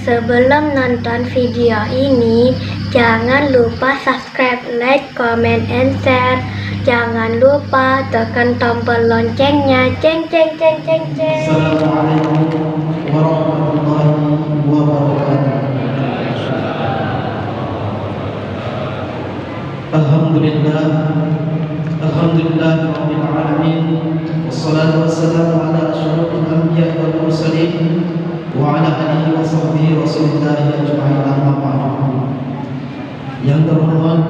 Sebelum nonton video ini, jangan lupa subscribe, like, comment, and share. Jangan lupa tekan tombol loncengnya. Ceng ceng ceng ceng ceng. Assalamualaikum warahmatullahi wabarakatuh. Alhamdulillah rabbil alamin. Wassalatu wassalamu ala asyrafil anbiya'i wal mursalin wa ala alihi wa sahbihi rasulillahi ajma'in, amma ba'du. Yang terhormat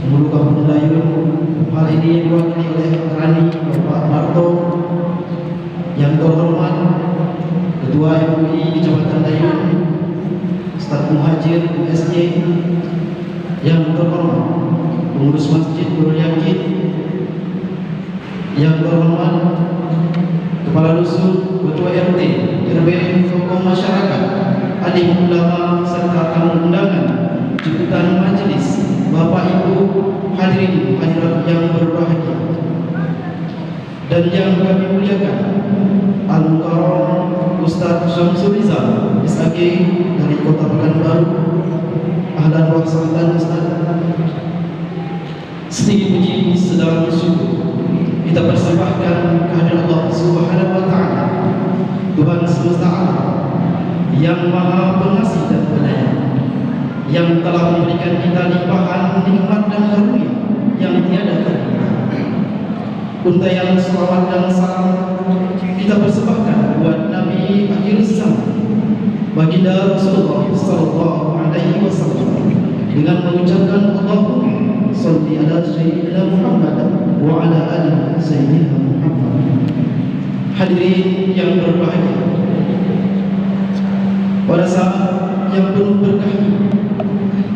Guru Kampung Dayun, hal ini diwakili oleh Rani Bapak Marto. Yang terhormat Ketua MUI Kecamatan Dayun, Ustaz Muhajir USJ. Yang terhormat Pengurus Masjid Nurul Yakin. Yang terhormat Kepala Dusun, Ketua RT, RW, tokoh masyarakat, adik ulama serta tamu undangan, jemputan majelis, Bapak Ibu hadirin hadirat yang berbahagia dan yang kami muliakan, Al-Mukarram Ustaz Syamsul Rizal SAG dari Kota Pekanbaru. Ahlan wa sahlan Ustaz. Sedikit puji sedalam syukur kita persembahkan kehadirat Allah Subhanahu wa taala, Tuhan semesta alam yang Maha Pengasih dan Penyayang, yang telah memberikan kita limpahan nikmat dan karunia yang tiada tara. Untayan salawat dan salam kita persembahkan buat Nabi akhir zaman, baginda Rasulullah sallallahu alaihi wasallam, dengan mengucapkan Allahumma shalli ala sayyidina Muhammad wa ala ali sayyidina Muhammad. Hadirin yang berbahagia, pada saat yang penuh berkah,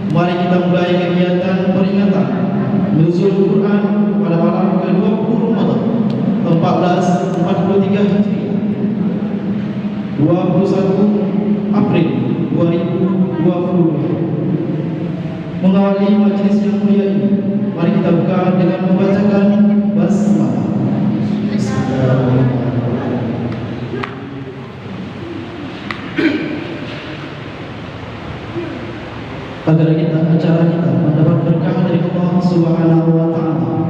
mari kita mulai kegiatan peringatan nuzul Quran pada malam ke-20 Ramadan 1443 Hijriah, 21 April 2020. Mengawali majelis yang mulia ini, mari kita buka dengan membacakan basmalah. Agar acara kita mendapat berkah dari Allah Subhanahu wa taala,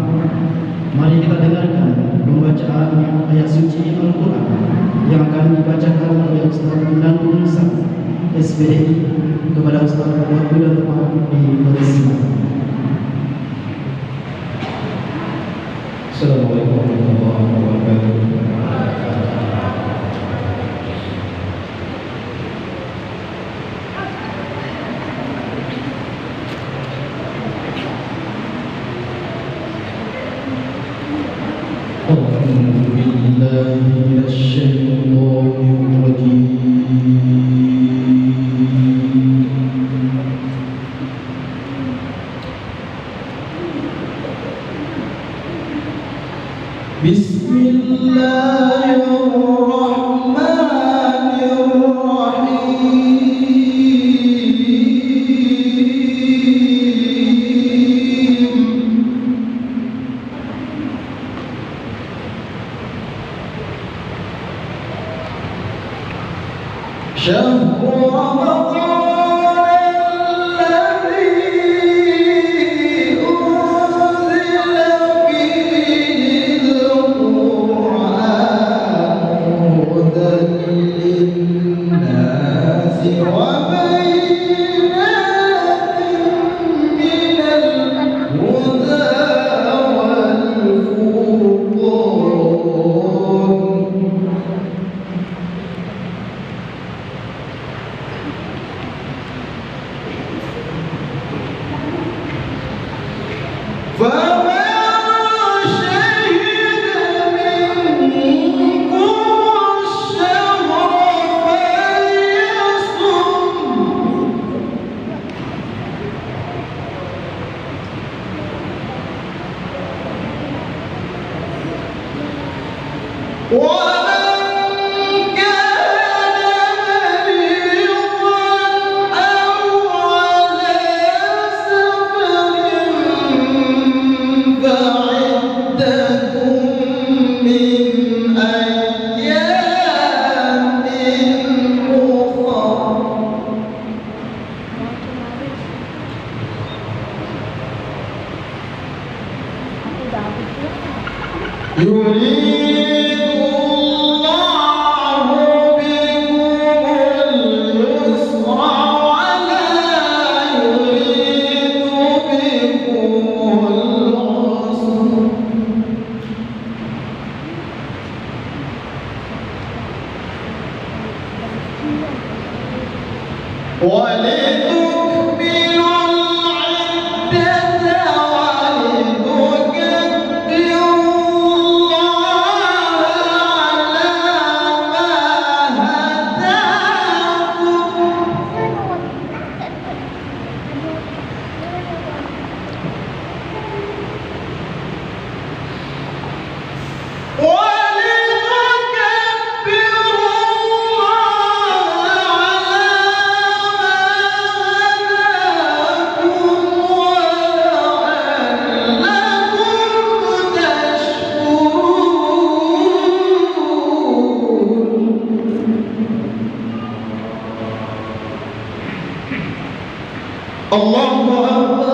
mari kita dengarkan pembacaan ayat suci Al-Qur'an yang akan dibacakan oleh Ustaz Menantu Musa SBDI kepada Ustaz waktu dan tempat di Malaysia. Assalamualaikum warahmatullahi wabarakatuh. Allahu Akbar.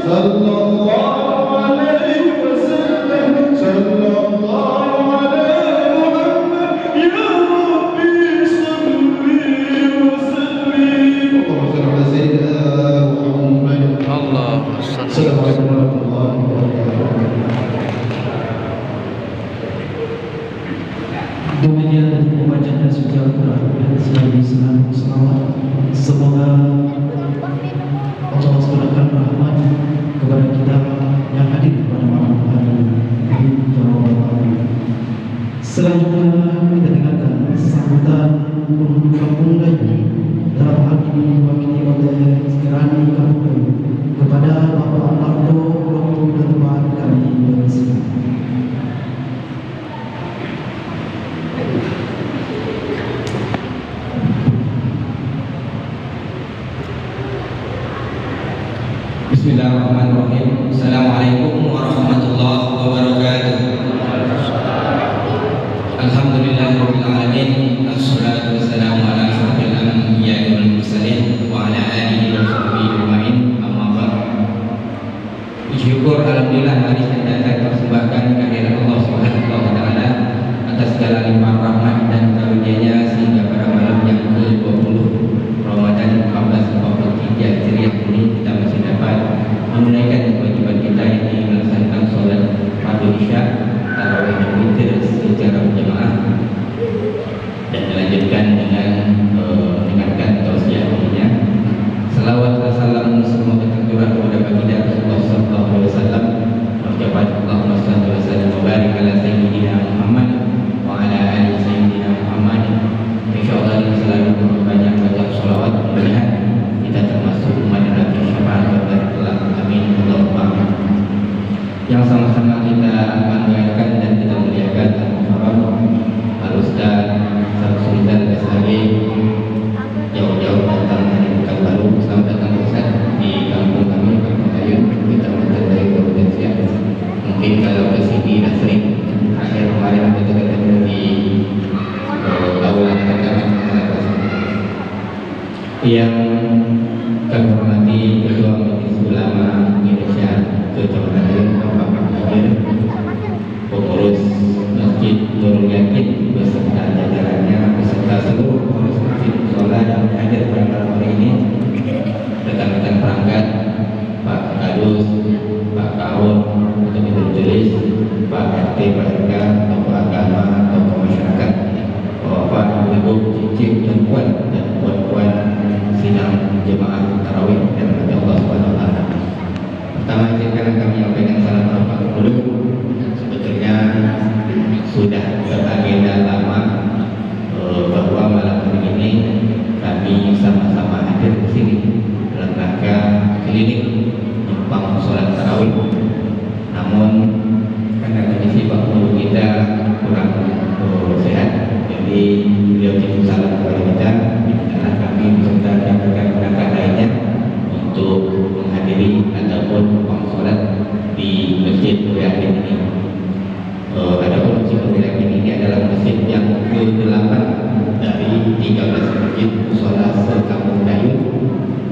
sallallahu alaihi wasallam, sallallahu alaihi Muhammad, ya Rabbi salli wa sallim. Allahumma salli ala sayyidina Muhammad. Assalamualaikum warahmatullahi wabarakatuh. Demikian pembacaan suci Al-Quran dan selalu selawat. Semoga Allah memberikan rahmat kepada kita yang hadir pada malam hari ini. Selanjutnya kita dengarkan sambutan penghulu kampung Gayo dalam hal ini diwakili oleh Sekirani Kampung Gayo kepada Bapak Antarto Dr. Derman kami bersiap. Bismillahirrahmanirrahim. Assalamualaikum warahmatullahi wabarakatuh. Alhamdulillahirabbil alamin. Assalatu wassalamu ala asyrofil anbiya'i wal mursalin wa ala alihi wa sahbihi ajma'in. Amma ba'd. Syukur alhamdulillah mari kita persembahkan kehadirat Allah Subhanahu wa taala atas segala limpah rahmat dan karunia-Nya sehingga pada malam yang ke-20 Ramadan 1443 Hijriah ini kita masih dapat menunaikan kewajiban kita yang melaksanakan sholat fardu isya, tarawih dan witir secara berjamaah dan dilanjutkan dengan mendengarkan tausiah dirinya. Salawat dan salam semoga tercurah kepada baginda Rasulullah sallallahu alaihi wasallam. Ucapan Allahumma shalli wa sallim wa barik ala sayyidina Muhammad wa ala ali sayyidina Muhammad. Insyaallah ini selalu banyak baca sholawat, mudah-mudahan kita termasuk umat Nabi syafaat berkah. Amin Allahumma amin. Yang sama-sama kita banggakan dan kita muliakan Al-Muharram Al-Ustaz Samsuddin SHG jauh-jauh datang dari Pekanbaru. Selamat datang Ustaz di kampung kami, Kampung Gayo. Kita datang dari Kabupaten Siak. Mungkin kalau ke sini dah sering. Akhir kemarin kita ketemu di Aula Katakan yang kami hormati Ketua Majelis Ulama Indonesia Kecamatan Gayo, Bapak Hadir, pengurus Masjid Nurul Yakin beserta jajarannya, beserta seluruh pengurus masjid musola yang hadir pada malam hari ini, rekan-rekan perangkat, Pak Kadus, Pak Kaun, untuk tulis, Pak RT, Pak RK, tokoh agama, tokoh masyarakat, Bapak Ibu, cicit dan puan-puan sidang jemaah tarawih dan Allah Subhanahu wa taala. Pertama izinkan kami menyampaikan salam hormat dulu. Sebetulnya sudah teragenda lama bahwa malam hari ini kami sama-sama hadir di sini dalam rangka keliling numpang sholat tarawih. Namun karena kondisi Pak Guru kita kurang sehat, jadi beliau titip salam kepada kita. Karena kami beserta rekan-rekan lainnya untuk menghadiri ataupun numpang sholat di Masjid Nurul Yakin ini. Adapun Masjid Nurul Yakin ini adalah masjid yang ke-8 dari 13 masjid musola se-Kampung Gayo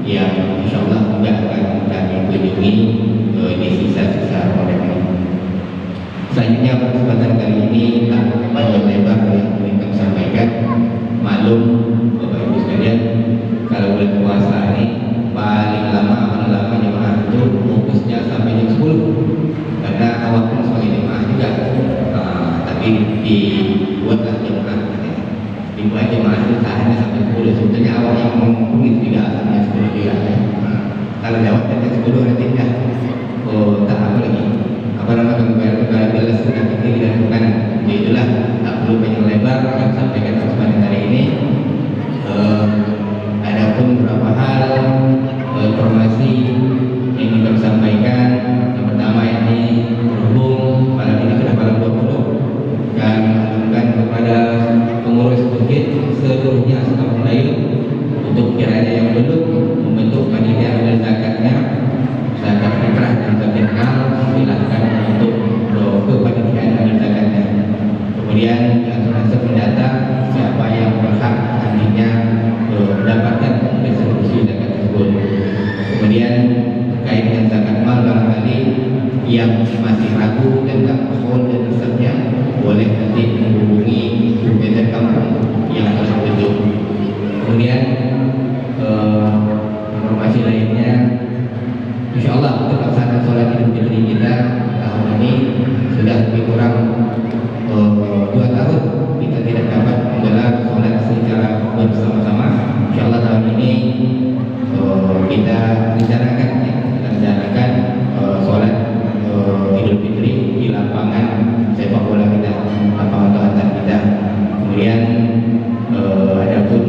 yang insyaallah juga akan kami kunjungi di sisa-sisa Ramadan ini. Selanjutnya pada kesempatan kali ini tanpa panjang lebar yang ingin kami sampaikan, maklum Bapak Ibu sekalian, kalau bulan puasa ini paling lama jemaah itu fokusnya sampai jam 10 karena awal pun sebagai jemaah juga, tapi dibuatlah jemaah, dibuat jemaah itu tahannya sampai 10. Sebetulnya awal yang ngomong itu juga asalnya 10 juga. Kalau lewat dari 10 nanti dah tak apa lagi. Apa nama kembali belas sudah kiri dan kanan. Itulah tak perlu panjang lebar akan sampaikan kesempatan hari ini. yang masih ragu tentang pohon dan resepnya boleh nanti menghubungi BPT kampung yang telah ditunjuk. Kemudian informasi lainnya, insya Allah untuk pelaksanaan sholat Idul Fitri kita tahun ini sudah lebih kurang 2 tahun kita tidak dapat menggelar sholat secara bersama-sama. Insya Allah tahun ini kita rencanakan sholat Idul Fitri di lapangan sepak bola kita, lapangan Tuhan kita. Kemudian adapun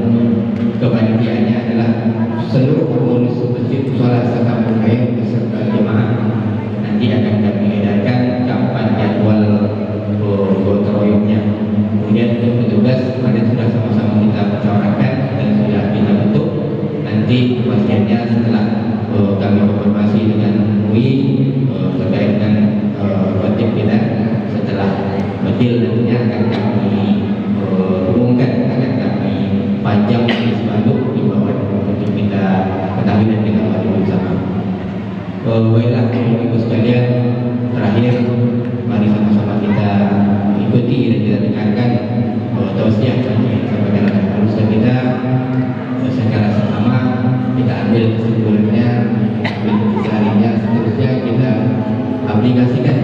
kepanitiaannya adalah seluruh pengurus masjid sholat sekampung Hayat beserta jemaah nanti akan kami edarkan kapan jadwal gotong royongnya. Kemudian untuk petugas kemarin sudah sama-sama kita musyawarahkan dan sudah kita bentuk. Nanti kepastiannya setelah kami konfirmasi dengan MUI terkait dengan khotib kita, setelah betil nantinya akan kami umumkan, akan kami panjang di spanduk di bawah untuk kita ketahui dan kita wajib bersama. Baiklah Ibu sekalian, terakhir mari sama-sama kita ikuti dan kita dengarkan tausiah yang disampaikan oleh Ustaz kita secara sesama. Kita ambil kesimpulannya, carinya, seterusnya kita aplikasikan,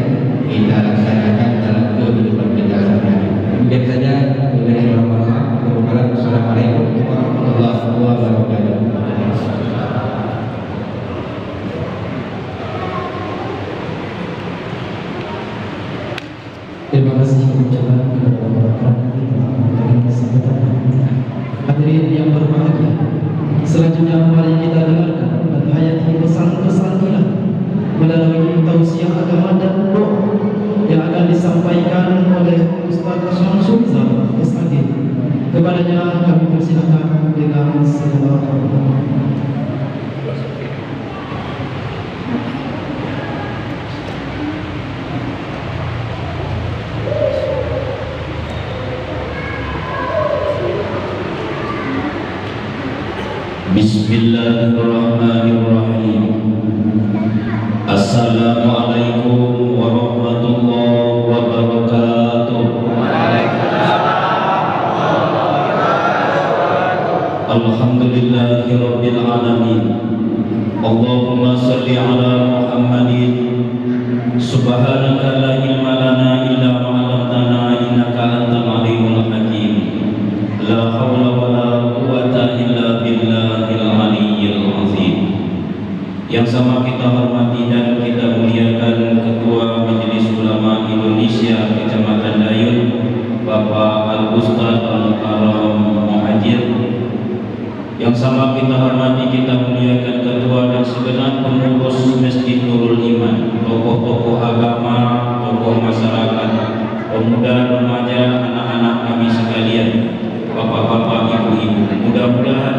kita laksanakan dalam kehidupan kita sehari-hari. Demikian saja. Assalamualaikum warahmatullahi wabarakatuh. Terima kasih ucapan kepada para pemerintah sambutan. Hadirin yang berbahagia, selanjutnya mari kita dengarkan dan hayati pesan-pesan ilah melalui tausiah agama dan doa yang akan disampaikan oleh Ustaz Syamsul Zaman SAG. Kepadanya kami persilakan dengan segala hormat. Bismillahirrahmanirrahim. Assalamualaikum warahmatullahi wabarakatuh. Alhamdulillahirabbil alamin. Allahumma shalli ala Muhammadin. Subhanaka la ilma lana illa ma 'allamtana innaka antal alimul hakim. La haula wala quwwata illa billahil aliyyil azim. Yang sama kita hormati dan kita muliakan Ketua Majelis Ulama Indonesia Kecamatan Dayun, Bapak Al-Ustaz Al-Mukarram Muhajir. Yang sama kita hormati, kita muliakan Ketua dan segenap pengurus Masjid Nurul Iman, tokoh-tokoh agama, tokoh masyarakat, pemuda, remaja, anak-anak kami sekalian, bapak-bapak, ibu-ibu. Mudah-mudahan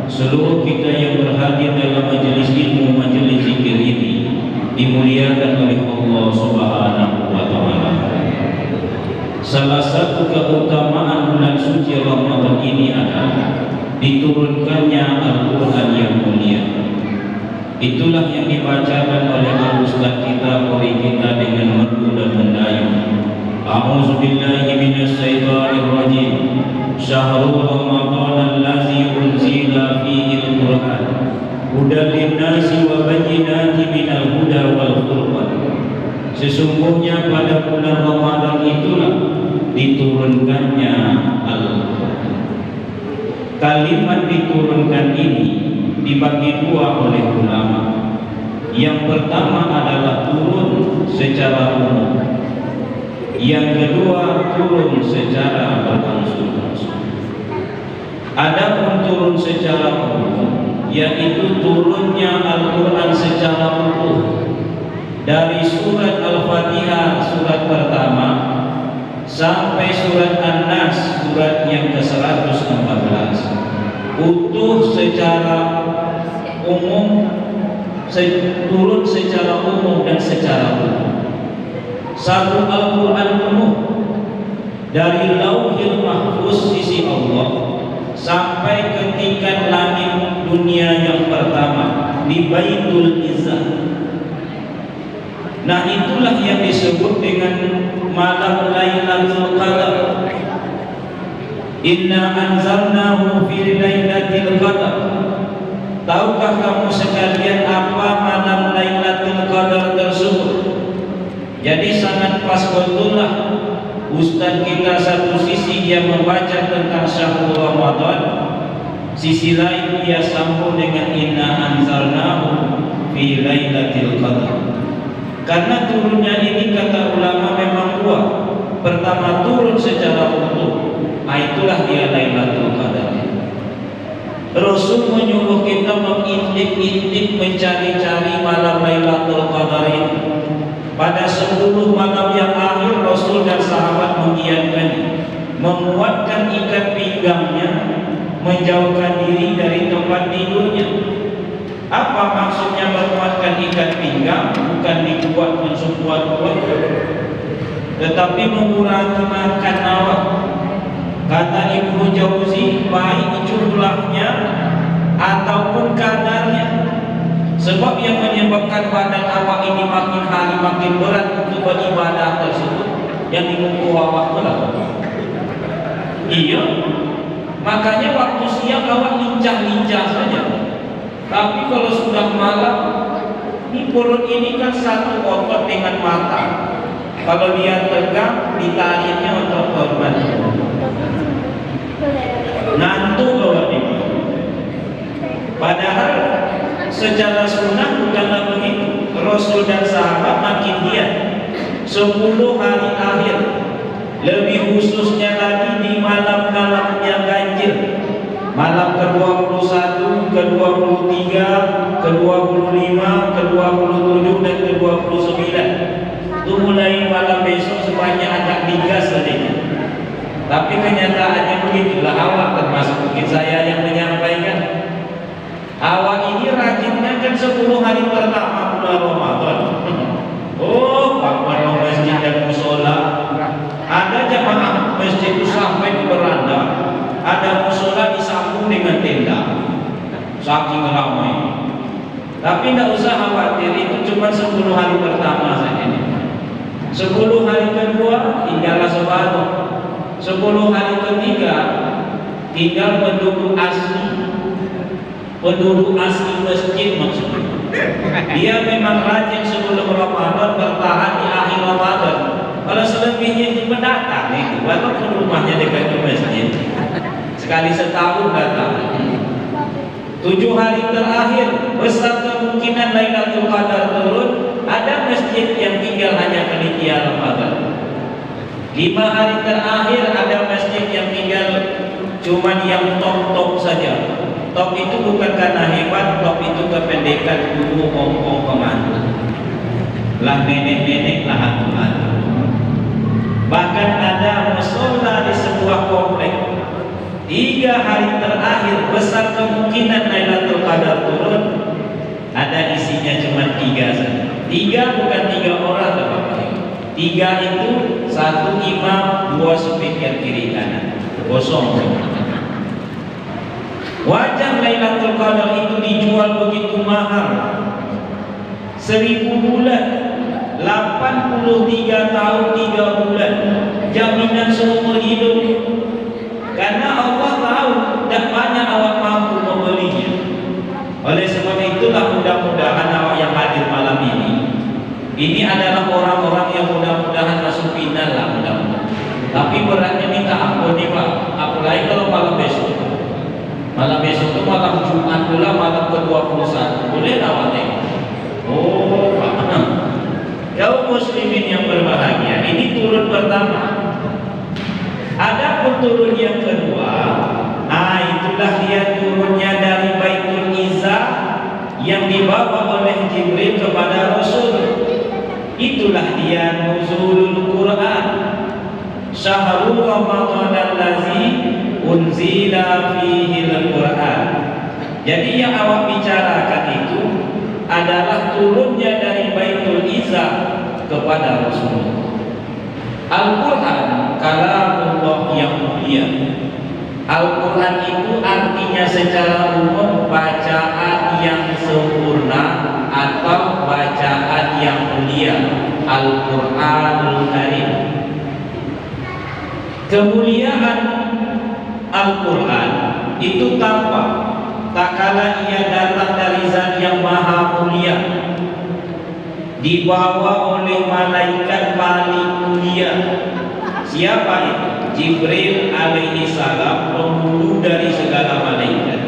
seluruh kita yang berhadir dalam majelis ilmu, majelis zikir ini dimuliakan oleh Allah Subhanahu wa taala. Salah satu keutamaan bulan suci Ramadan ini adalah diturunkannya Al-Quran yang mulia. Itulah yang dibacakan oleh Al-Ustaz kita, qori kita dengan merdu dan mendayung. A'udzubillahi minasyaitonirrajim. Syahrul Ramadan allazi unzila fihi al-Qur'an hudan lin-nasi wa bayyinatin minal huda wal furqan. Sesungguhnya pada bulan Ramadan itulah diturunkannya Al-Quran. Kalimat diturunkan ini dibagi dua oleh ulama. Yang pertama adalah turun secara umum, yang kedua turun secara berangsur-angsur. Adapun turun secara umum, yaitu turunnya Al-Quran secara utuh dari surat Al-Fatihah surat pertama sampai surat An-Nas surat yang ke-114, utuh secara umum, turun secara umum dan secara utuh. Satu Al-Quran penuh dari Lauhil Mahfuz sisi Allah sampai ke tingkat langit dunia yang pertama di Baitul Izzah. Nah, itulah yang disebut dengan malam Lailatul Qadar. Inna anzalnahu fi lailatul qadar. Tahukah kamu sekalian apa malam Lailatul Qadar tersebut? Jadi sangat pas betullah Ustaz kita satu sisi dia membaca tentang syahrul Ramadan, sisi lain dia sambung dengan inna anzalnahu fi lailatul qadar. Karena turunnya ini kata ulama memang dua. Pertama turun secara utuh, itulah dia Lailatul Qadar. Rasul menyuruh kita mengintip-intip mencari-cari malam Lailatul Qadar ini. Pada 10 malam yang akhir Rasul dan sahabat mengiyakannya, menguatkan ikat pinggangnya, menjauhkan diri dari tempat tidurnya. Apa maksudnya menguatkan ikat pinggang? Bukan dikuatkan sekuat-kuat, tetapi mengurangi makan awak. Kata Ibnu Jauzi, baik jumlahnya ataupun kadarnya. Sebab yang menyebabkan badan awak ini makin hari makin berat untuk beribadah tersebut, yang dimukul awak berapa? Iya. Makanya waktu siang awak lincah-lincah saja. Tapi kalau sudah malam, ini perut ini kan satu otot dengan mata. Kalau dia tegang, ditariknya otot korban. Ngantuk awak ini. Padahal secara sunnah bukanlah begitu. Rasul dan sahabat makin giat 10 hari akhir, lebih khususnya lagi di malam-malam yang ganjil, malam ke-21, ke-23, ke-25, ke-27 dan ke-29. Itu mulai malam besok sebanyak ada 3 saja. Tapi kenyataannya begitulah, awak termasuk mungkin saya yang menyampaikan. Awak ini rajinnya kan 10 hari pertama bulan Ramadan. Oh, bangun masjid dan musola. Ada jamaah masjid itu sampai ke beranda, ada musola disambung dengan tenda. Saking ramai. Tapi tidak usah khawatir, itu cuma 10 hari pertama saja. 10 hari kedua tinggallah separuh. 10 hari ketiga tinggal penduduk asli. Penduduk asli masjid maksudnya. Dia memang rajin sebelum Ramadan, bertahan di akhir Ramadan. Kalau selebihnya itu pendatang itu, walaupun rumahnya dekat ke masjid, sekali setahun datang. 7 hari terakhir besar kemungkinan Lailatul Qadar turun. Ada masjid yang tinggal hanya panitia Ramadan. 5 hari terakhir ada masjid yang tinggal cuma yang top-top saja. Top itu bukan karena hebat, top itu kependekan dulu ngomong kemana. Lah nenek-nenek lah hantu-hantu. Bahkan ada musola di sebuah komplek, 3 hari terakhir besar kemungkinan Lailatul Qadar turun. Ada isinya cuma 3 saja. 3 bukan 3 orang, Bapak. 3 itu 1 imam, 2 speaker kiri kanan, kosong. Wajar Lailatul Qadar itu dijual begitu mahal. 1000 bulan, 83 tahun 3 bulan, jaminan seumur hidup. Karena Allah tahu tidak banyak awak mampu membelinya. Oleh sebab itulah mudah-mudahan awak yang hadir malam ini adalah orang-orang yang mudah-mudahan masuk final lah, mudah-mudahan. Tapi beratnya minta ampun nih Pak, apalagi kalau malam besok. Malam besok itu malam Jumat pula, malam ke-21. Boleh awak tengok? Oh, Pak. Kaum muslimin yang berbahagia, ini turun pertama. Ada turun yang kedua. Itulah dia turunnya dari Baitul Izzah yang dibawa oleh Jibril kepada Rasul. Itulah dia nuzulul Quran. Syahrul Ramadan allazi unzila fihi al-Quran. Jadi yang awak bicarakan itu adalah turunnya dari Baitul Izzah kepada Rasul. Al-Quran kalamullah yang mulia. Al-Quran itu artinya secara umum bacaan yang sempurna atau bacaan yang mulia. Al-Qur'anul Karim. Kemuliaan Al-Quran itu tampak tak kala ia datang dari Zat yang maha mulia, dibawa oleh malaikat paling mulia. Siapa itu? Jibril alaihi salam, penghulu dari segala malaikat.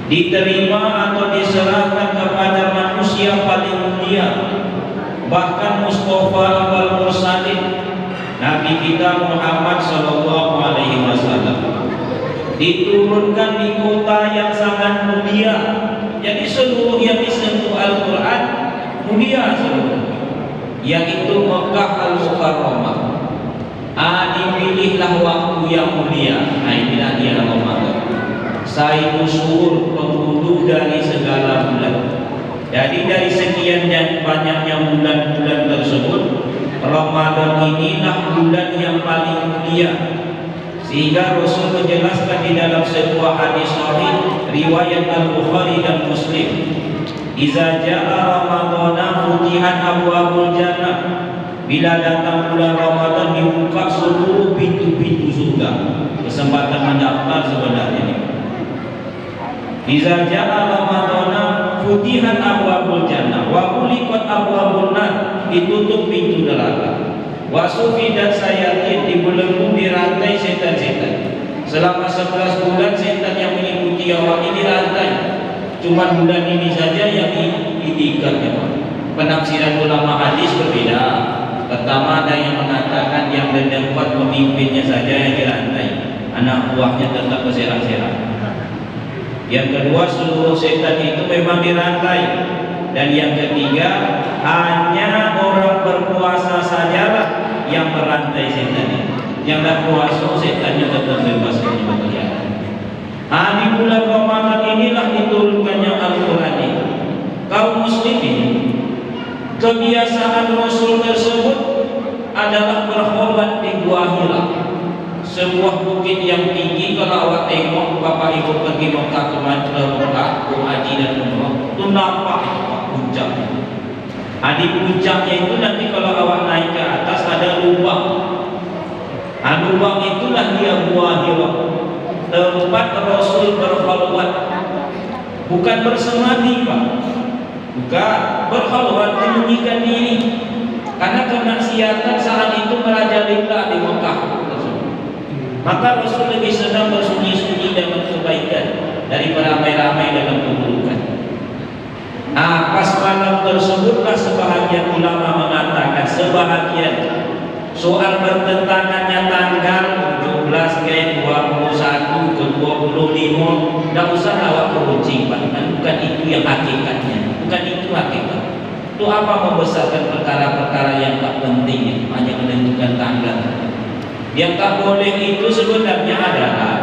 Diterima atau diserahkan kepada manusia paling mulia, bahkan Mustafa wal Mursalin, Nabi kita Muhammad sallallahu alaihi wasallam, diturunkan di kota yang sangat mulia. Jadi seluruh yang disentuh Al-Quran mulia seluruh, yaitu Mekah Al-Mukarramah. Dipilihlah waktu yang mulia. Inilah dia Ramadan, Sayyidul Syuhur, penghulu dari segala bulan. Jadi dari sekian dan banyaknya bulan-bulan tersebut, Ramadan inilah bulan yang paling mulia. Sehingga Rasul menjelaskan di dalam sebuah hadis sahih riwayat Al-Bukhari dan Muslim, "Iza ja'a Ramadana futihat abwabul jannah." Bila datang bulan Ramadan dibuka seluruh pintu-pintu surga. Kesempatan mendaftar sebenarnya ini. Iza ja'a Ramadana futihat abwabul jannah wa uliqat abwabun nar, ditutup pintu neraka. Wa sufidat sayatin, dibelenggu dirantai setan-setan. Selama 11 bulan setan yang mengikuti awak ini dirantai. Cuma bulan ini saja yang diikat. Penafsiran ulama hadis berbeda. Pertama ada yang mengatakan yang berdebat pemimpinnya saja yang dirantai, anak buahnya tetap berserak-serak. Yang kedua, seluruh setan itu memang dirantai. Dan yang ketiga, hanya orang berpuasa sajalah yang merantai setan itu. Yang tak puasa setannya tetap bebas berkeliaran. Di bulan Ramadan inilah diturunkannya Al-Quran itu. Kaum muslimin, kebiasaan Rasul tersebut adalah berkhotbah di Gua Hira, sebuah bukit yang tinggi. Kalau awak tengok, bapak ibu pergi Mekah ke Mekah, haji dan umrah, itu nampak puncaknya. Di puncaknya itu nanti kalau awak naik ke atas ada lubang. Lubang itulah dia Gua Hira, tempat Rasul berkhotbah. Bukan bersemadi, Pak. Bukan, berkhotbah menyembunyikan diri. Karena kemaksiatan saat itu merajalela di Mekah. Maka Rasul lebih senang bersunyi-sunyi dalam kebaikan daripada ramai-ramai dalam keburukan. Pas malam tersebutlah sebahagian ulama mengatakan, sebahagian soal bertentangannya tanggal 17 ke 21 ke 25, tidak usah awak keruncing, bukan itu yang hakikatnya, bukan itu hakikat. Itu apa membesarkan perkara-perkara yang tak penting, hanya menentukan tanggal. Yang tak boleh itu sebenarnya adalah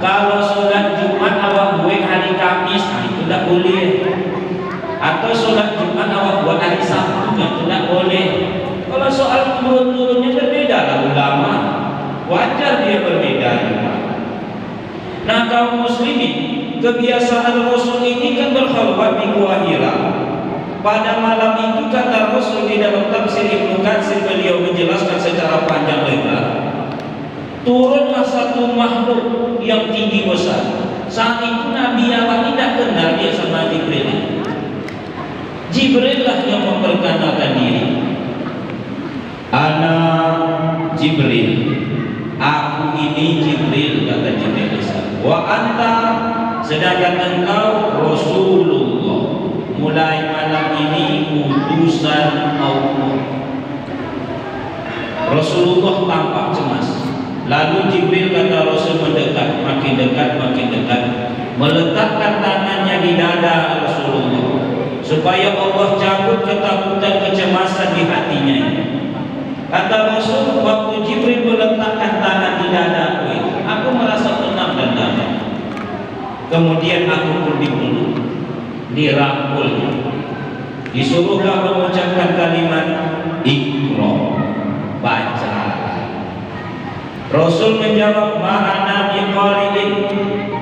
kalau sholat Jumat awak buat hari Kamis, itu tak boleh. Atau sholat Jumat awak buat hari Sabtu, itu tak boleh. Kalau soal turun-turunnya berbeda lah ulama, wajar dia berbeda juga. Nah, kaum muslimin, kebiasaan Rasul ini kan berkhotbah di Gua Hira. Pada malam itu kata Rasul di dalam tafsir Ibnu Katsir, beliau menjelaskan secara panjang lebar, turunlah satu makhluk yang tinggi besar. Saat itu Nabi Allah tidak kenal dia sama Jibril. Jibril lah yang memperkenalkan diri. Ana Jibril, aku ini Jibril, kata Jibril. Wa anta, sedangkan engkau Rasulullah. Mulai malam ini utusan Allah. Rasulullah tampak cemas. Lalu Jibril kata Rasul mendekat, makin dekat, makin dekat, meletakkan tangannya di dada Rasulullah supaya Allah cabut ketakutan, kecemasan di hatinya. Kata Rasul, waktu Jibril meletakkan tangan di dadaku, aku merasa tenang dan damai. Kemudian aku pun dipeluk, dirangkulnya, disuruhlah mengucapkan kalimat Iqra, baca. Rasul menjawab, ma'ana biqari'in,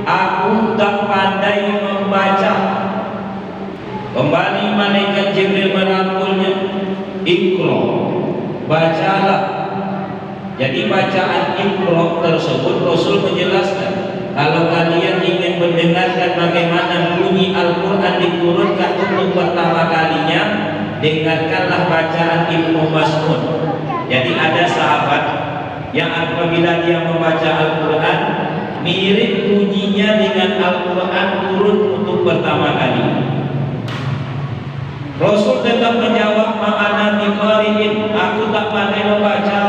aku tak pandai membaca. Kembali malaikat Jibril merangkulnya, Iqra, bacalah. Jadi bacaan Iqra tersebut Rasul menjelaskan, kalau kalian ingin mendengarkan bagaimana bunyi Al-Quran diturunkan untuk pertama kalinya, dengarkanlah bacaan Ibnu Mas'ud. Jadi ada sahabat yang apabila dia membaca Al-Quran, mirip bunyinya dengan Al-Quran turun untuk pertama kali. Rasul tetap menjawab, ma'ana biqari'in, aku tak pandai membaca.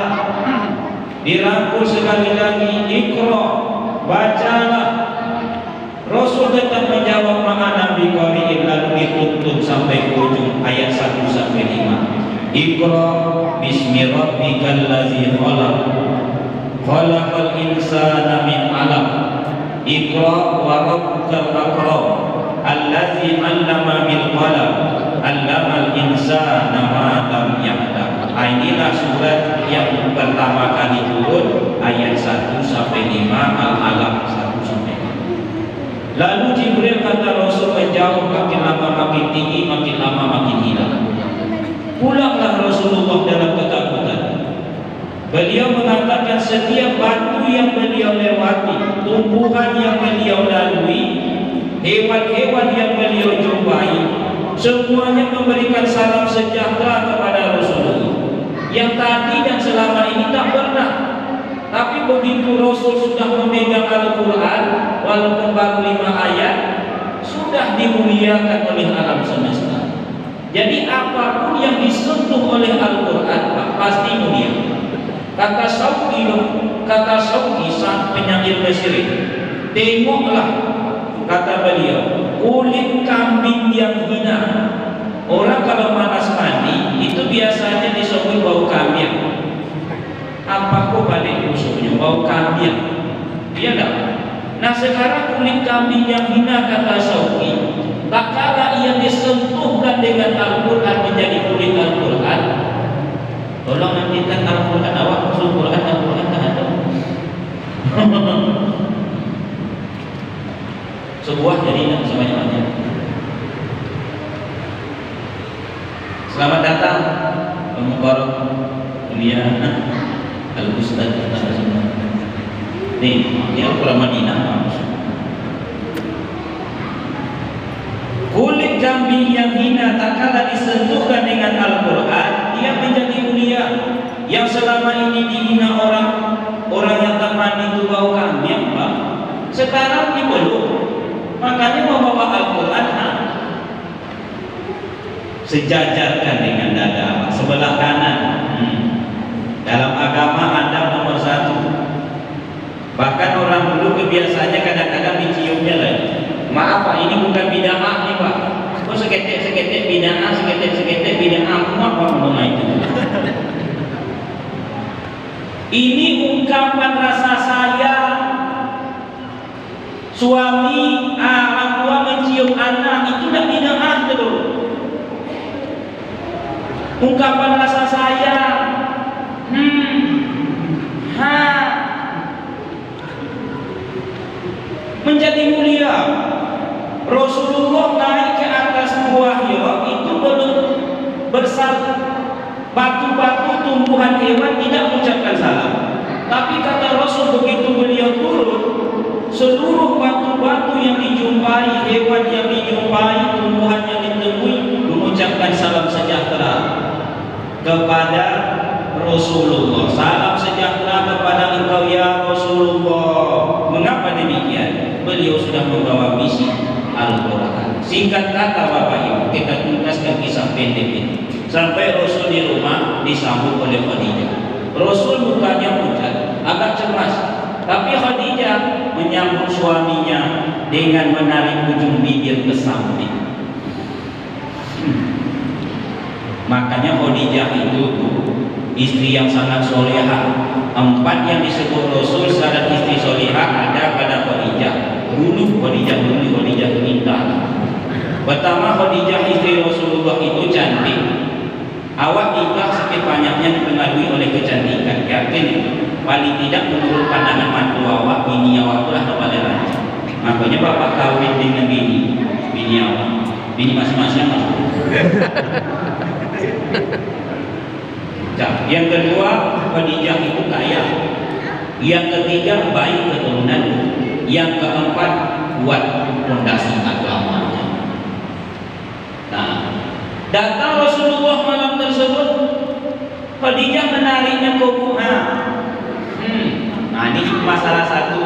Dirangkul sekali lagi, Iqra, bacalah. Rasul tetap menjawab, ma'ana biqari'in, lalu dituntun sampai ke ujung ayat 1 sampai 5. Iqra bismi rabbikal ladzi khalaq, khalaqal insana min 'alaq. Iqra wa rabbukal akram, allazi 'allama bil qalam, 'allamal insana ma lam ya'lam. Inilah surat yang pertama kali turun, ayat 1 sampai 5, Al-Alaq 1 sampai 5. Lalu Jibril kata Rasul menjauh, makin lama makin tinggi, makin lama makin hilang. Pulanglah Rasulullah dalam ketakutan. Beliau mengatakan setiap batu yang beliau lewati, tumbuhan yang beliau lalui, hewan-hewan yang beliau jumpai, semuanya memberikan salam sejahtera kepada Rasulullah. Yang tadi dan selama ini tak pernah. Tapi begitu Rasul sudah memegang Al-Quran, walaupun baru 5 ayat, sudah dimuliakan oleh alam semesta. Jadi apapun yang disentuh oleh Al-Quran pasti mulia. Kata Syauqi sang penyair Mesir, tengoklah, kata beliau, kulit kambing yang hina. Orang kalau malas mandi itu biasanya disebut bau kambing. Apa kok balik musuhnya bau kambing? Iya tak? Nah sekarang kulit kambing yang hina, kata Syauqi, tak kala ia disentuhkan dengan Al-Quran menjadi kulit Al-Quran. Tolong nantikan Al-Quran, awak masuk Quran, Al-Quran tak ada. Sebuah jadinya sebanyak-banyak. Selamat datang Mubarak kuliah Al-Ustaz. Nih, dia Al-Quran Madinah. Kulit kambing yang hina tak kala disentuhkan dengan Al-Quran, dia menjadi mulia. Yang selama ini dihina orang yang tak mandi itu bau kambing, Pak. Sekarang dipeluk. Makanya membawa Al-Quran sejajarkan dengan dada sebelah kanan. Dalam agama adab nomor 1. Bahkan orang dulu kebiasaannya kadang-kadang diciumnya lagi. Maaf Pak, ini bukan bid'ah nih Pak. Kok seketek bid'ah, seketek bid'ah, apa ngomong itu? Ini ungkapan rasa sayang. Suami, orang tua mencium anak, itu tidak bid'ah itu. Ungkapan rasa sayang. Menjadi mulia. Rasulullah naik ke atas buah Hira itu belum bersatu, batu-batu tumbuhan hewan tidak mengucapkan salam. Tapi kata Rasul begitu beliau turun, seluruh batu-batu yang dijumpai, hewan yang dijumpai, tumbuhan yang ditemui mengucapkan salam sejahtera kepada Rasulullah. Salam sejahtera kepada engkau ya Rasulullah. Mengapa demikian? Beliau sudah membawa misi Al-Quran. Singkat kata Bapak Ibu, kita tuntaskan kisah pendek ini. Sampai Rasul di rumah disambut oleh Khadijah. Rasul mukanya pucat, agak cemas. Tapi Khadijah menyambut suaminya dengan menarik ujung bibir ke samping. Makanya Khadijah itu istri yang sangat solehah. 4 yang disebut Rasul syarat istri solehah ada pada Khadijah. Dulu Khadijah minta. Pertama, Khadijah istri Rasulullah itu cantik. Awak nikah sakit banyaknya dipengaruhi oleh kecantikan. Yakin paling tidak menurut pandangan mantu awak, bini awak itulah yang paling rancang. Makanya bapak kawin dengan bini awak, bini masing-masing masuk. Yang kedua, Khadijah itu kaya. Yang ketiga, baik keturunan. Yang keempat, kuat fondasi agamanya. Nah, datang Rasulullah malam tersebut, Khadijah menariknya ke bunga. Nah, ini masalah satu.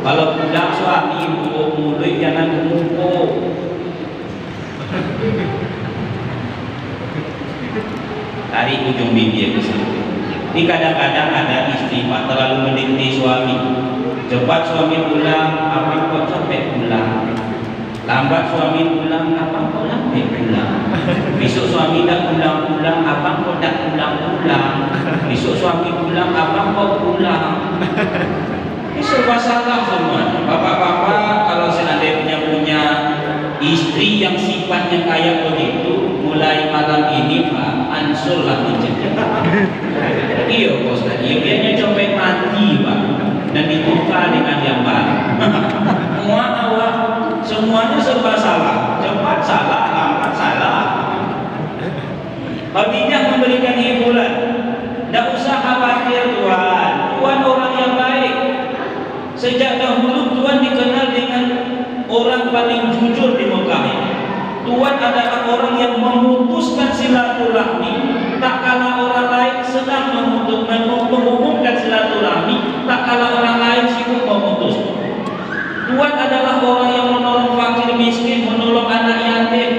Kalau pulang suami mulut jangan mengumpul. Tarik ujung bibir ke situ. Ini kadang-kadang ada istri Pak terlalu mendikti suami. Cepat suami pulang, apa kok sampai pulang? Lambat suami pulang, apa kok sampai pulang? Besok suami tak pulang-pulang, apa kok tak pulang-pulang? Besok suami pulang, apa kok pulang? Ini serba salah semua. Bapak-bapak kalau seandainya punya istri yang sifatnya kayak begitu, mulai malam ini Pak, ansurlah mencegah. Iya Pak Ustaz, iya biarnya copet mati Pak, dan ditukar dengan yang baru. Semuanya serba salah, cepat salah, lambat salah. Khadijah memberikan hiburan, tidak usah khawatir Tuhan, Tuhan orang yang baik. Sejak dahulu Tuhan dikenal dengan orang paling jujur di Mekah ini. Tuhan adalah orang yang memutuskan silaturahmi, tak kala orang lain sedang menghubungkan silaturahmi, tak kala orang lain sibuk memutus. Tuhan adalah orang yang menolong fakir miskin, menolong anak yatim.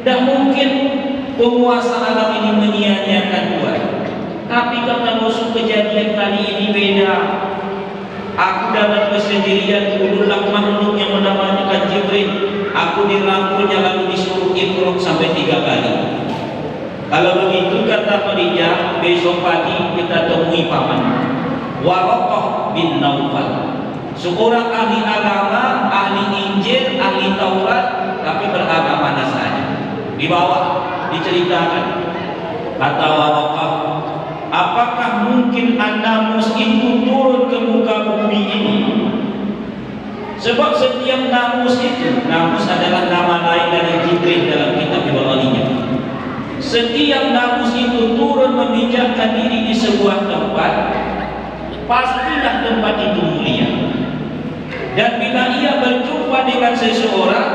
Dan mungkin penguasa alam ini menyia-nyiakan Tuhan. Tapi kata Rasul, kejadian kali ini beda. Aku dalam kesendirian, turunlah makhluk yang menamakan Jibril. Aku dirangkulnya lalu disuruh Iqra sampai 3 kali. Kalau begitu kata Khadijah, besok pagi kita temui paman Waraqah bin Naufal, seorang ahli agama, ahli Injil, ahli Taurat, tapi beragama Nasrani. Di bawah diceritakan, kata Waraqah, apakah mungkin Namus itu turun ke muka bumi ini? Sebab setiap Namus itu, Namus adalah nama lain dari Jibril dalam kitab Ibraninya. Setiap Namus itu turun memijakkan diri di sebuah tempat, pastilah tempat itu mulia. Dan bila ia berjumpa dengan seseorang,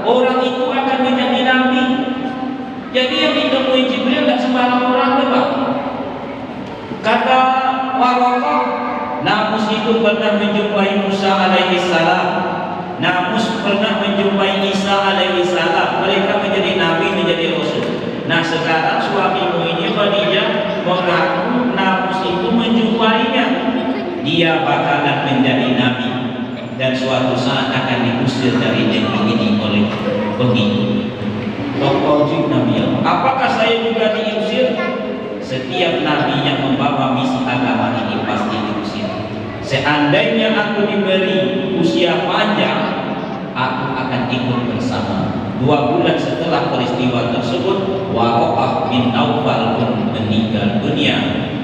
orang itu akan menjadi nabi. Jadi yang ditemui Jibril tidak sembarang orang lepas. Kata Waraqah, Namus itu pernah menjumpai Musa alaihi salam. Namus pernah menjumpai Isa alaihi salam. Mereka menjadi nabi, menjadi rasul. Nah sekarang suamimu ini Khadijah mengaku Namus itu menjumpainya. Dia bakalan menjadi nabi dan suatu saat akan diusir dari negeri ini oleh pengikut. Tokoh Nabi Allah. Apakah saya juga diusir? Setiap nabi yang membawa misi agama ini pasti diusir. Seandainya aku diberi usia panjang, aku akan ikut bersama. 2 bulan setelah peristiwa tersebut, Waraqah bin Naufal pun meninggal dunia.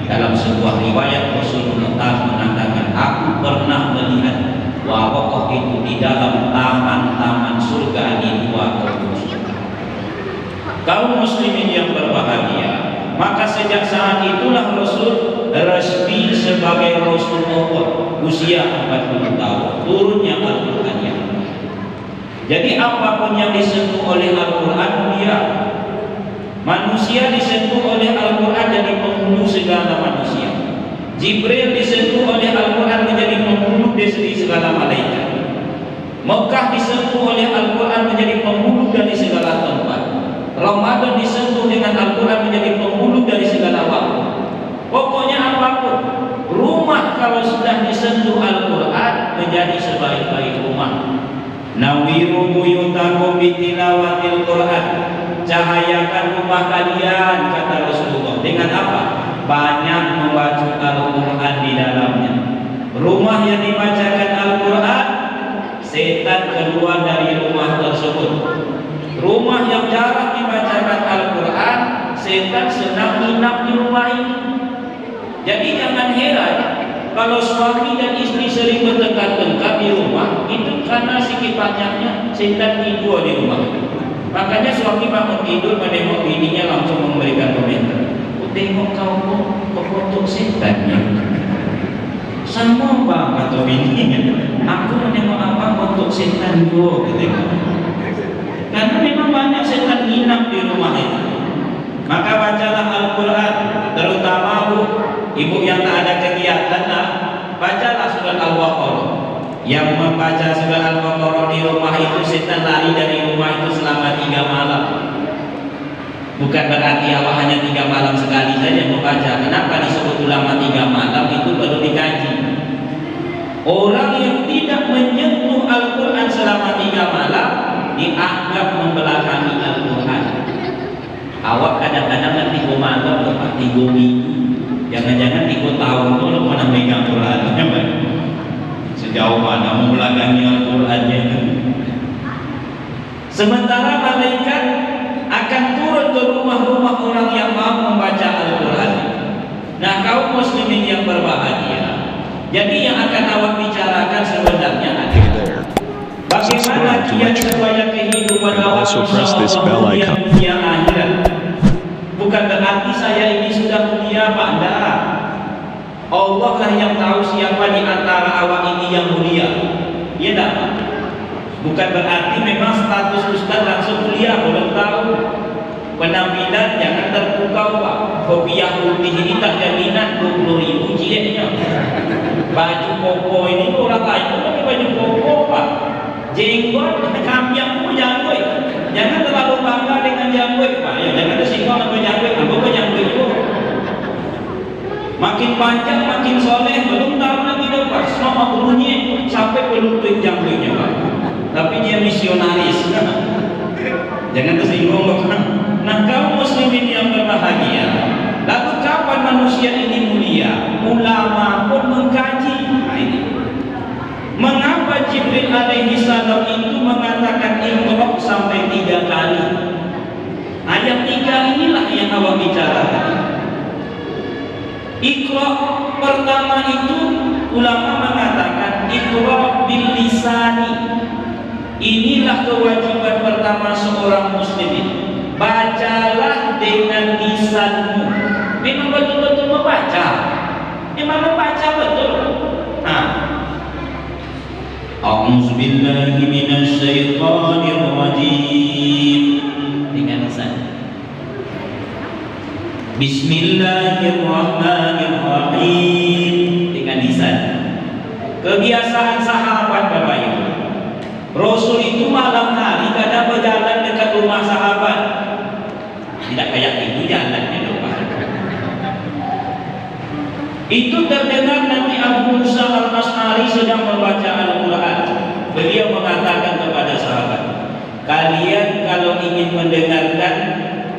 Dalam sebuah riwayat Rasulullah mengatakan, aku pernah melihat Waraqah itu di dalam taman-taman surga di 2 kebun. Kaum muslimin yang berbahagia, maka sejak saat itulah Rasul resmi sebagai Rasulullah, usia 40 tahun, turunnya Al-Quran yang baik. Jadi apapun yang disentuh oleh Al-Quran mulia. Manusia disentuh oleh Al-Quran jadi penghulu segala manusia. Jibril disentuh oleh Al-Quran menjadi penghulu dari segala malaikat. Mekah disentuh oleh Al-Quran menjadi penghulu dari segala tempat. Ramadan disentuh dengan Al-Quran menjadi penghulu dari segala waktu. Pokoknya apapun, rumah kalau sudah disentuh Al-Quran menjadi sebaik-baik rumah. Nawiru buyutakum bitilawatil Quran. Cahayakan rumah kalian, kata Rasulullah, dengan apa? Banyak membaca Al-Quran di dalamnya. Rumah yang dibacakan Al-Quran, setan keluar dari rumah tersebut. Rumah yang jarang dibacakan Al-Quran, setan senang menginap di rumah ini. Jadi jangan heran kalau suami dan istri sering bertengkar-tengkar di rumah, itu karena sikit banyaknya setan tidur di rumah. Makanya suami bangun tidur menengok bininya langsung memberikan komentar, tengok kau atau bininya, aku menengok abang untuk setan yo, gitu. Karena memang banyak setan nginap di rumah itu. Maka bacalah Al-Quran, terutama ibu yang tak ada kegiatan, bacalah surat Al-Baqarah. Yang membaca surat Al-Baqarah di rumah itu, setan lari dari rumah itu selama 3 malam. Bukan berarti awak hanya 3 malam sekali saja membaca. Kenapa disebut ulama 3 malam? Itu perlu dikaji. Orang yang tidak menyentuh Al-Quran selama 3 malam dianggap membelakangi Al-Quran. Awak kadang-kadang kan 3 malam, 3 minggu, jangan-jangan 3 tahun dulu mana megang Qurannya, Pak? Sejauh mana membelakangi Al-Qurannya itu? Sementara malaikat akan turun ke rumah-rumah orang yang mau membaca Al-Quran. Nah, kaum muslimin yang berbahagia, jadi yang akan awak bicarakan sebenarnya adalah bagaimana kiat supaya kehidupan awak dunia akhirat. Bukan berarti saya ini sudah mulia, Pak. Enggak. Allah lah yang tahu siapa di antara awak ini yang mulia. Iya tak? Bukan berarti memang status ustaz langsung mulia, belum tahu. Penampilan jangan terpukau, Pak. Kopiah putih ini tak jaminan 20.000 cieknya. Baju koko ini orang lain pun pakai baju koko, Pak. Jenggot, kambiang pun janggut. Jangan terlalu bangga dengan janggut, Pak. Ya, jangan tersinggung dengan janggut. Apa janggut itu? Makin panjang, makin soleh. Belum tahu lagi dapat semua bunyi sampai pelutut janggutnya, Pak. Tapi dia misionaris. Jangan tersinggung, Pak. Nah, kaum muslimin yang berbahagia, lalu kapan manusia ini mulia? Ulama pun mengkaji. Nah, ini mengapa Jibril alaihi salam itu mengatakan Iqra sampai 3 kali? Ayat 3 inilah yang awak bicarakan. Iqra pertama itu ulama mengatakan Iqra bil lisani. Inilah kewajiban pertama seorang muslimin. Bacalah dengan lisanmu. Memang betul-betul membaca. Memang membaca betul. Nah, A'udzu billahi minasy syaithanir rajim. Dengan lisan. Bismillahirrahmanirrahim. Dengan lisan. Kebiasaan sahabat Bapak Ibu, Rasul itu malam hari kadang berjalan dekat rumah sahabat. Tidak kayak itu jalannya, Bapak. Itu terdengar Nabi Abu Musa al-Asy'ari sedang membaca Al-Quran. Beliau mengatakan kepada sahabat, kalian kalau ingin mendengarkan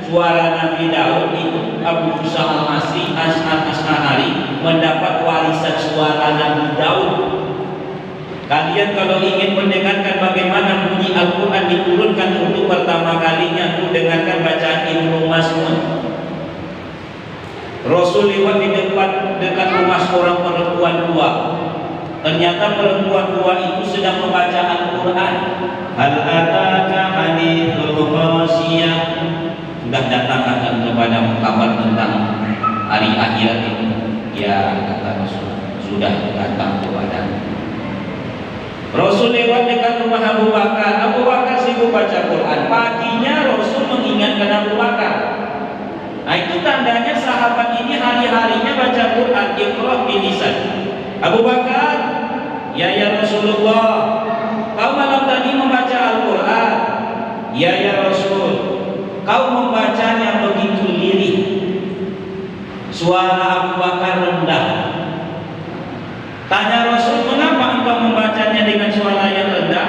suara Nabi Daud itu, Abu Musa al-Asy'ari mendapat warisan suara Nabi Daud. Kalian kalau ingin mendengarkan bagaimana bunyi Al-Quran diturunkan untuk pertama kalinya, untuk dengarkan bacaan Ibnu Mas'ud. Rasul lewat di dekat rumah seorang perempuan tua. Ternyata perempuan tua itu sedang membaca Al-Quran. Hal ataka hadithul ghasiyah. Sudah datang akan kepada kabar tentang hari akhirat ini. Ya, kata Rasul, sudah datang kepada Rasul lewat dekat rumah Abu Bakar. Abu Bakar sibuk baca Quran. Paginya Rasul mengingatkan Abu Bakar. Nah, itu tandanya sahabat ini hari-harinya baca Quran. Iqra bilisan. Abu Bakar, ya Rasulullah, kau malam tadi membaca Al-Quran. Ya Rasul, kau membacanya begitu lirih. Suara Abu Bakar rendah. Tanya Rasul, mengapa engkau membacanya dengan suara yang rendah?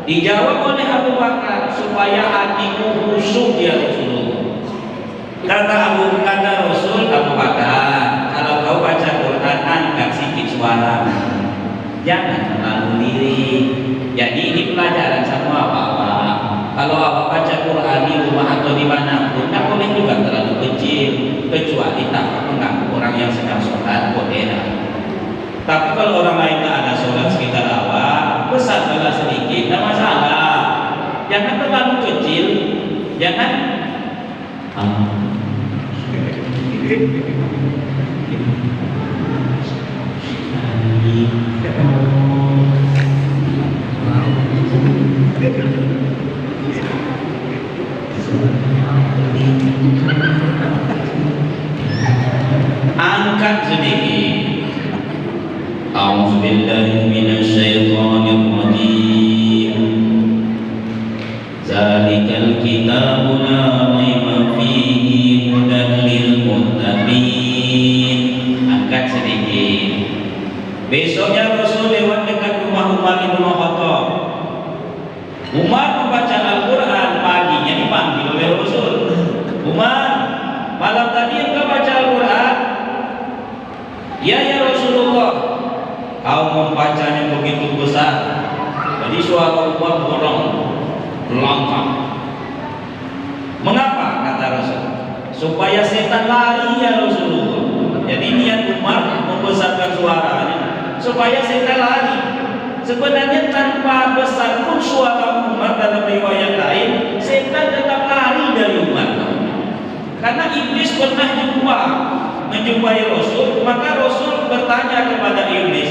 Dijawab oleh Abu Bakar, supaya hatiku khusyuk ya Rasulullah. Kata Rasul, Abu Bakar, kalau kau baca Quran angkat sedikit suara, jangan terlalu lirih. Jadi ini pelajaran sama Bapak. Kalau awak baca Quran di rumah atau di mana pun, tak boleh juga terlalu kecil, kecuali tak mengganggu orang yang sedang sholat, boleh dah. Tapi kalau orang lain tak ada sholat sekitar awak, besarlah sedikit, tak masalah. Jangan terlalu kecil, jangan. angkat sedikit. A'udzubillahi minasyaitonirrajim. Zalikal kitabu la raiba fihi hudan lil muttaqin. Angkat sedikit. Besoknya Rasul lewat dekat rumah Umar bin Khattab. Umar membaca Al-Quran, paginya dipanggil oleh Rasul. Umar, malam tadi engkau baca Al-Quran? Ya Rasulullah. Kau membacanya begitu besar. Jadi suara Umar borong, melangkah. Mengapa? Kata Rasul. Supaya setan lari ya Rasulullah. Jadi niat Umar membesarkan suaranya supaya setan lari. Sebenarnya tanpa besar pun suara Umar dalam riwayat lain, setan tetap lari dari Umar. Karena iblis pernah menjumpai Rasul, maka Rasul bertanya kepada iblis.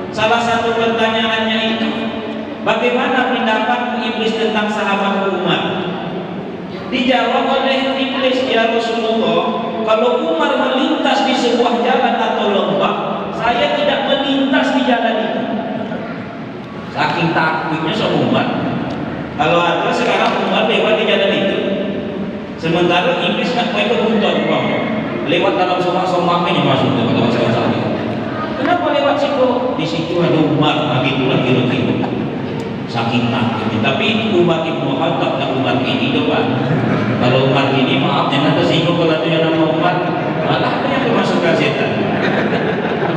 Salah satu pertanyaannya itu, bagaimana pendapat iblis tentang sahabat Umar? Dijawab oleh iblis, ya Rasulullah, kalau Umar melintas di sebuah jalan atau lembah, saya tidak melintas di jalan itu. Saking takutnya sama Umar. Kalau ada sekarang Umar lewat di jalan itu, sementara iblis nak main ke hutan lewat dalam somak-somak ini masuk ke dalam sana. Kenapa lewat situ? Di situ ada Umar, begitulah kira-kira. Saking takutnya. Tapi itu Umar Ibn Khattab, tak Umar ini doang. Kalau Umar ini maaf jangan tersinggung kalau itu yang nama Umar, malah ada yang kemasukan setan.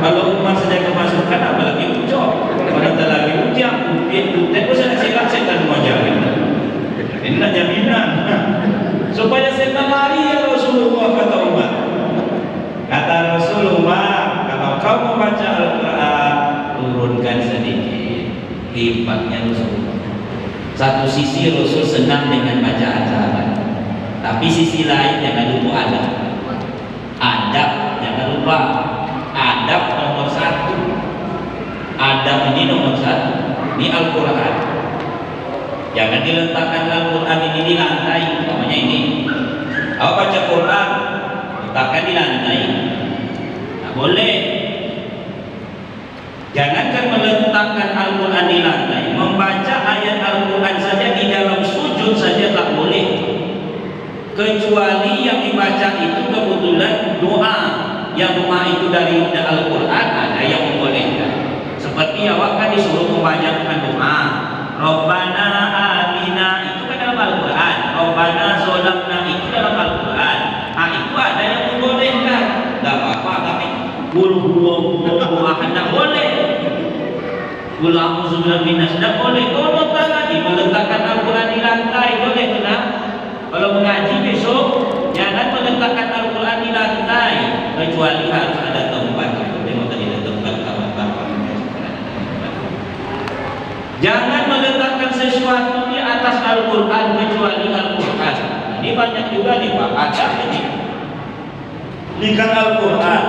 Kalau Umar saja kemasukan, apalagi ucap. Pada lagi ujang, upian, pun saya silat setan wajah. Ini jaminan supaya setan lari ya Rasulullah, kata Umar. Kata Rasulullah, kalau kau membaca Al-Quran, turunkan sedikit. Hebatnya Rasulullah. Satu sisi Rasul senang dengan bacaan sahabat, tapi sisi lain jangan lupa adab, jangan lupa adab nomor satu. Adab ini nomor satu. Ini Al-Quran. Jangan diletakkan Al-Quran ini di lantai. Namanya ini. Kau baca Quran, letakkan di lantai. Tak boleh. Jangankan meletakkan Al-Quran di lantai, membaca ayat Al-Quran saja di dalam sujud saja tak boleh. Kecuali yang dibaca itu kebetulan doa. Yang doa itu dari Al-Quran, ada yang membolehkan. Seperti awak kan disuruh membacakan doa Rabbana Amina, itu kan dalam Al-Quran. Rabbana Zolamna, itu dalam Al-Quran. Itu ada yang membolehkan. Tidak apa-apa, tapi tidak boleh. Ulang sudah binas tidak boleh. Kalau tadi meletakkan Al-Quran di lantai boleh, benar? Kalau mengaji besok jangan meletakkan Al-Quran di lantai, kecuali harus ada tempat. Tengok tadi ada tempat kawan-kawan. Jangan meletakkan sesuatu di atas Al-Quran kecuali Al-Quran. Ini banyak juga nih Pak, ada ini. Lihat Al-Quran.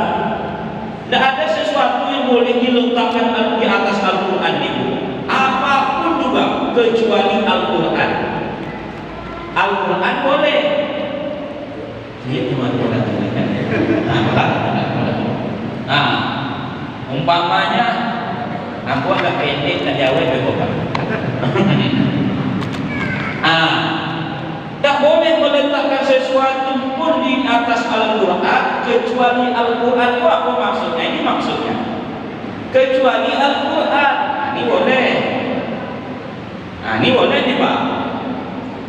Tidak ada sesuatu yang boleh diletakkan di atas Al-Quran itu. Apapun juga kecuali Al-Quran. Al-Quran boleh. Dia cuma Al-Quran. Nah, umpamanya aku agak pendek tak jawab begokan. Tak boleh meletakkan sesuatu pun di atas Al-Quran kecuali Al-Quran. Itu apa maksudnya? Ini maksudnya kecuali Al-Quran. Ini boleh. Ini boleh nih Pak.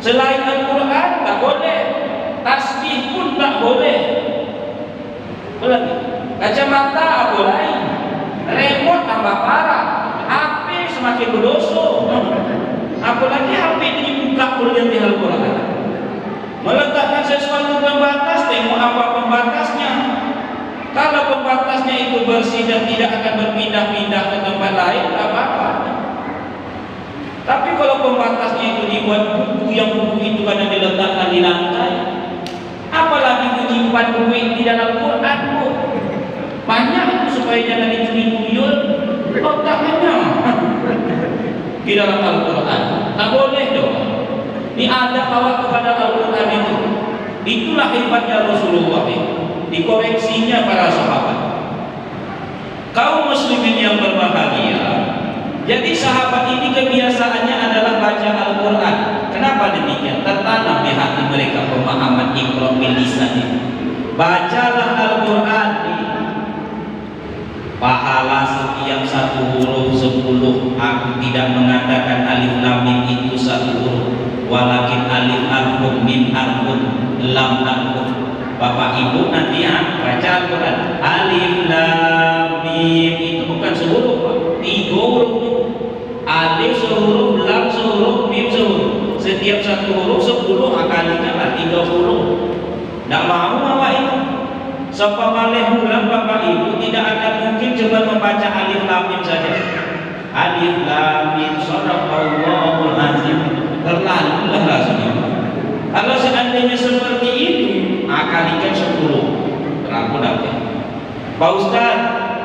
Selain Al-Quran tak boleh. Tasbih pun tak boleh. Lagi kacamata apa lain? Remote tambah parah. HP semakin berdosa. Apalagi HP ini dibuka kuliah di Al-Quran. Meletakkan sesuatu pembatas, tengok apa pembatasnya. Kalau pembatasnya itu bersih dan tidak akan berpindah-pindah ke tempat lain, tak apa-apa. Tapi kalau pembatasnya itu dibuat buku, yang buku itu kadang diletakkan di lantai, apalagi menyimpan buku di dalam Quran pun banyak itu supaya jangan dicuri-tuyul letakkannya di dalam Al-Quran. Tak boleh dong. Ini ada bawa kepada Al-Quran itu. Itulah hebatnya Rasulullah itu. dikoreksinya para sahabat. Kaum muslimin yang berbahagia, jadi sahabat ini kebiasaannya adalah baca Al-Quran. Kenapa demikian? Tertanam di hati mereka pemahaman iqra' bil lisan ini. Bacalah Al-Quran, pahala setiap satu huruf 10. Aku tidak mengatakan alif lam mim itu satu huruf, walakin alif harfun, mim harfun, lam harfun. Bapak ibu nanti baca Al-Quran, alif lam mim itu bukan sehuruf, Pak. 3 huruf. Alif sehuruf, lam sehuruf, mim sehuruf. Setiap satu huruf 10, kalinya lah 30. Tidak mau awak itu. Sepamale bulan Bapak Ibu tidak akan mungkin cuma membaca alif lam mim saja. Alif lam mim shadaqallahul azim. Terlalu lah rasanya. Kalau seandainya seperti itu, kalikan 10. Berapa dapat? Pak Ustaz,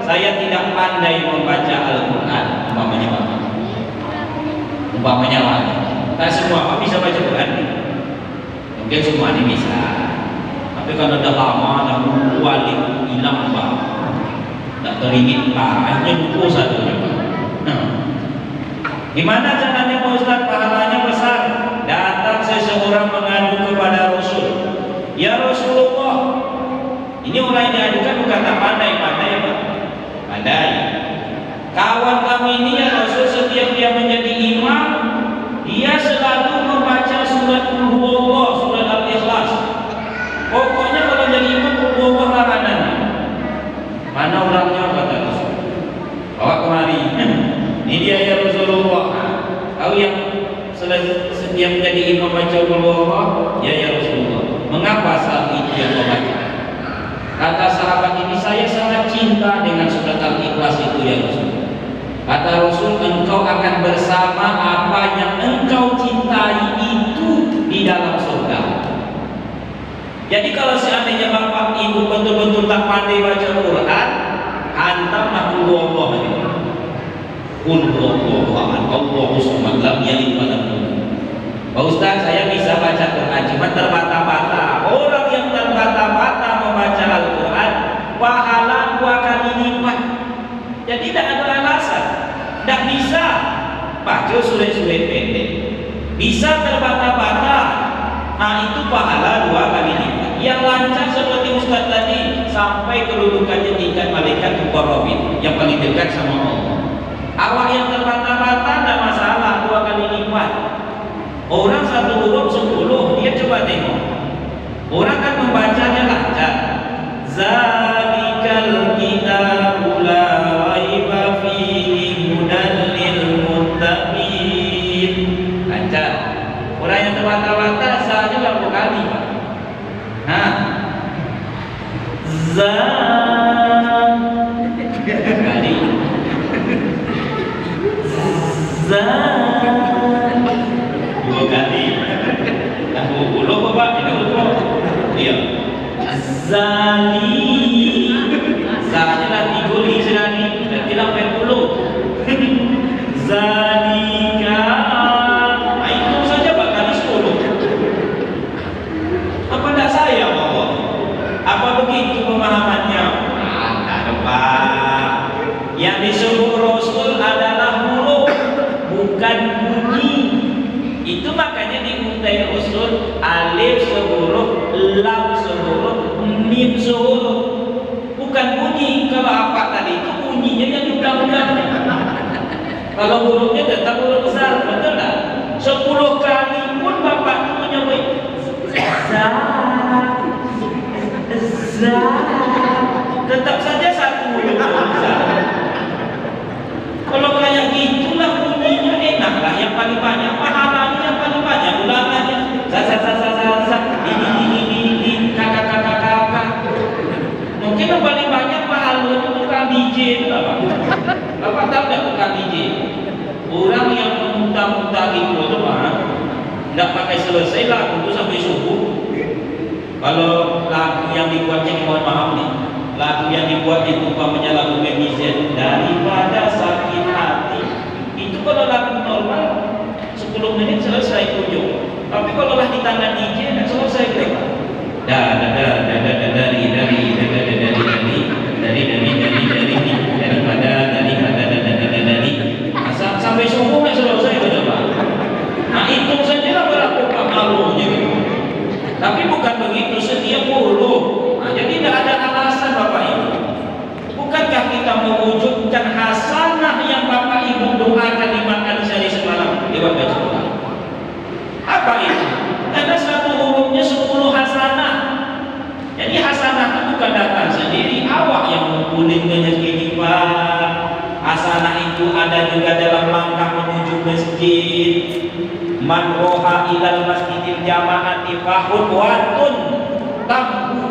saya tidak pandai membaca Al-Quran. Umpamanya Bapak. Umpamanya Pak. Tak semua Pak bisa baca Quran. Mungkin semua ini bisa. Tapi kalau dah lama, dah wali hilang Pak, tak teringin Pak, hanya lupa satunya Pak. Gimana caranya Pak Ustaz? Pahalanya besar. Datang seseorang mengadu kepada Rasul, ya Rasulullah, ini orang yang diadukan bukan tak pandai-pandai ya Pak, pandai. Kawan kami ini ya Rasul, setiap dia menjadi imam, dia selalu membaca surat Al-Huwallah, surat Al-Ikhlas. Pokoknya kalau jadi imam berubah larangannya. Mana orangnya kata Rasul? Bawa kemari. Ini dia ya Rasulullah. Kau yang setiap menjadi imam baca Allah, ya Rasulullah. Mengapa saat itu yang membaca? Kata sahabat ini, saya sangat cinta dengan surat Al-Ikhlas itu ya Rasul. Kata Rasul, engkau akan bersama apa yang engkau cintai itu di dalam surga. Jadi kalau seandainya Bapak Ibu betul-betul tak pandai baca Quran, hantamlah qul huwallahu ahad. Qul huwallahu ahad, Allahu samad, lam yalid wa lam yulad. Pak Ustaz, saya bisa baca Quran, cuma terbata-bata. Orang yang terbata-bata membaca Al-Quran, pahala 2 kali lipat. Jadi tidak ada alasan. Tidak bisa baca surat-surat pendek. Bisa terbata-bata. Nah itu pahala 2 kali lipat. Yang lancar seperti Ustaz tadi, sampai kedudukannya tingkat malaikat muqarrabin, yang paling dekat sama Allah. Awak yang terbata-bata tidak masalah, 2 kali lipat. Orang satu huruf 10, dia coba tengok. Orang kan membacanya lancar. Zalikal kitabu la raiba fihi hudan lil muttaqin. Lancar. Orang yang terbata-bata saja berapa kali Pak? Kali. Dua kali. Dah 20 Bapak, tidak lupa. Iya. Zali. Zanya lah 3 li sedani, berarti 80. Zalika. Itu saja Pak kali 10. Apa tidak sayang Allah? Apa begitu pemahamannya? Ada Pak. Yang disebut Rasul adalah huruf, bukan bunyi. Itu makanya dimintai Rasul alif sehuruf, lam sehuruf, mim sehuruf, bukan bunyi. Kalau apa tadi itu bunyinya yang diulang-ulang. Kalau hurufnya tetap huruf besar, betul tak? 10 kali pun Bapak itu menyebut tetap saja satu huruf besar. Kalau kayak gitulah bunyinya enak lah, yang paling banyak pahalanya, yang paling banyak ulangannya. Ini kakak. Mungkin yang paling banyak pahalanya tukang DJ itu lah Pak. Bapak tahu tak tukang DJ? Orang yang memutar-mutar gitu itu Pak, tidak pakai selesai lagu itu sampai subuh. Kalau lagu yang dibuatnya, mohon maaf nih, lagu yang dibuat itu umpamanya lagu Memizet, daripada sakit hati, itu kalau lagu normal 10 menit selesai ujung. Tapi kalau lah di tangan DJ tidak selesai mereka. Dari hasanah itu bukan datang sendiri, awak yang ngumpulin rezeki Pak. Hasanah itu ada juga dalam langkah menuju masjid. Man roha ilal masjidil jama'ati fahudwatun tamhu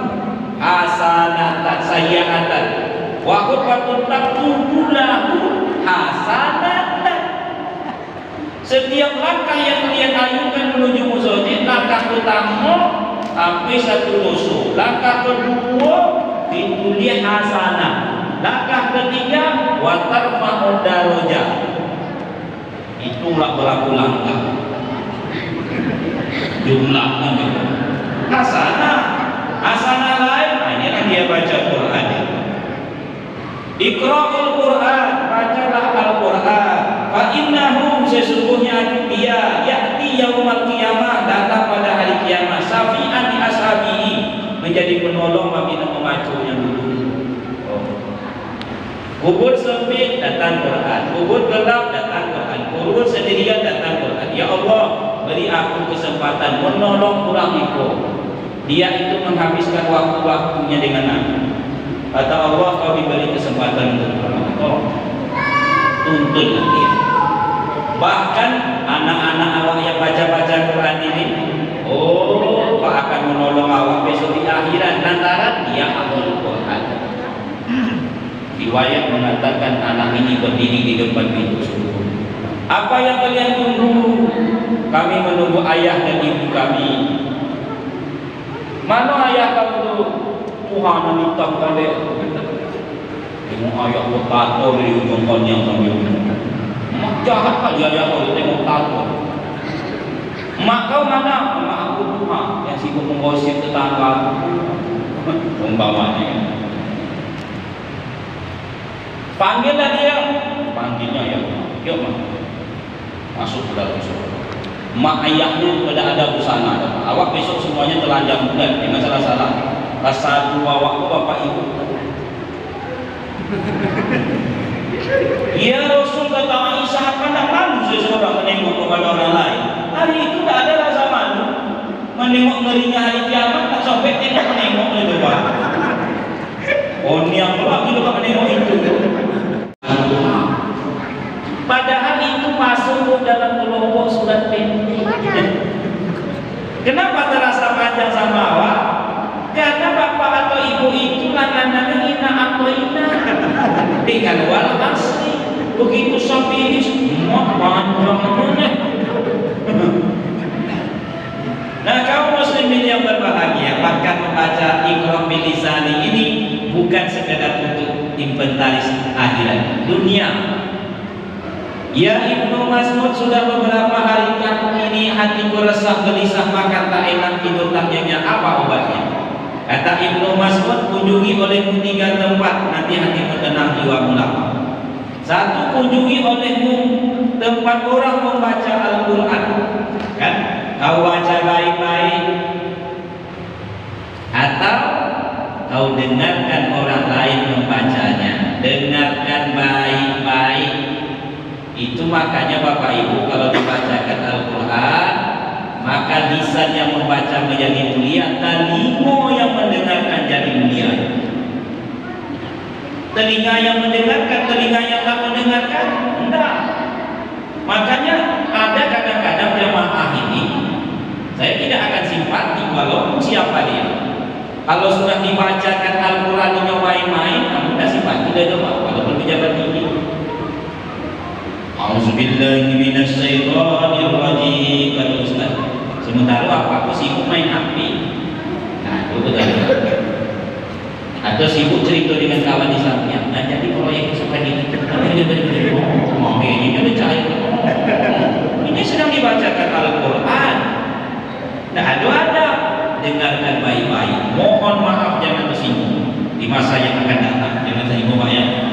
hasanatan sayyi'atan wa hudwatun taktubulahu hasanatan. Setiap langkah yang kalian ayunkan menuju masjid, langkah pertama sampai satu dosa, langkah kedua ditulis hasanah, langkah ketiga wa tarfa'ud darajah. Itulah berlaku langkah jumlahnya gitu. Hasanah lain, nah ini kan dia baca Quran. Iqra'ul Quran, bacalah Al-Quran. Fa innahu, sesungguhnya dia ya'ti yaumal qiyamah, datang pada hari kiamat, syafi'an li ashabihi, menjadi penolong bagi pembacunya dulu. Kubur sempit datang Quran, kubur gelap datang Quran, kubur sendirian datang Quran. Ya Allah, beri aku kesempatan menolong orang itu. Dia itu menghabiskan waktu-waktunya dengan aku. Kata Allah, kau diberi kesempatan untuk menolong. Tuntutlah dia. Bahkan anak-anak awak yang baca-baca Quran ini, oh, Pak akan menolong awak besok di akhirat lantaran dia hafal Quran. Riwayat mengatakan anak ini berdiri di depan pintu surga. Apa yang kalian tunggu? Kami menunggu ayah dan ibu kami. Mana ayah kamu tu? Tuhan minta kalian. Tengok ayah bertato di ujung konyang sambil mak jahat kali ayah kau tengok tato. Mak kau mana? Mak aku rumah yang sibuk menggosip tetangga. Umpamanya. Panggillah dia, panggilnya ya, yuk masuk ke dalam surga. Mak ayahnya pada ada busana, awak besok semuanya telanjang bulan, jangan salah-salah. Rasa dua awak bapak ibu. Ya Rasul kata Aisyah, pandang malu seseorang menengok kepada orang lain. Hari itu tak ada rasa malu, menengok ngerinya hari kiamat tak sampai tengok itu pak. Oh niang pula kita tak menengok itu. Padahal itu masuk dalam kelompok surat pendek. Kenapa terasa panjang sama awak? Karena bapak atau ibu itu langganannya ina atau ina dengan wal asli. Begitu sampai semua panjangnya. Nah kaum muslimin yang berbahagia, bahkan membaca Iqra' bilisani ini bukan sekedar untuk inventaris akhirat dunia. Ya Ibnu Mas'ud, sudah beberapa hari ini hatiku resah gelisah, makan tak enak, tidur tak nyenyak, apa obatnya? Kata Ibnu Mas'ud, kunjungi olehmu 3 tempat, nanti hatimu tenang, jiwamu lapang. 1, kunjungi olehmu tempat orang membaca Al-Quran, kan? Kau baca baik-baik, atau kau dengarkan orang lain membacanya, dengarkan baik-baik. Itu makanya Bapak Ibu kalau dibacakan Al-Quran, maka lisan yang membaca menjadi mulia, telinga yang mendengarkan jadi mulia. Telinga yang mendengarkan, telinga yang tak mendengarkan, enggak. Makanya ada kadang-kadang jamaah ini, saya tidak akan simpati walaupun siapa dia. Kalau sudah dibacakan Al-Quran ini main-main, kamu tidak simpati dia walaupun pejabat tinggi. A'udzubillahi minasyaitonirrajim, kata Ustaz. Sementara aku sibuk main HP. Nah, itu betul. Atau sibuk cerita dengan kawan di samping. Nah, jadi proyek sampai ini. Oh, ini ada cahaya. Ini sedang dibacakan Al-Quran. Nah, ada. Dengarkan baik-baik. Mohon maaf jangan tersinggung di masa yang akan datang. Jangan tersinggung Pak ya.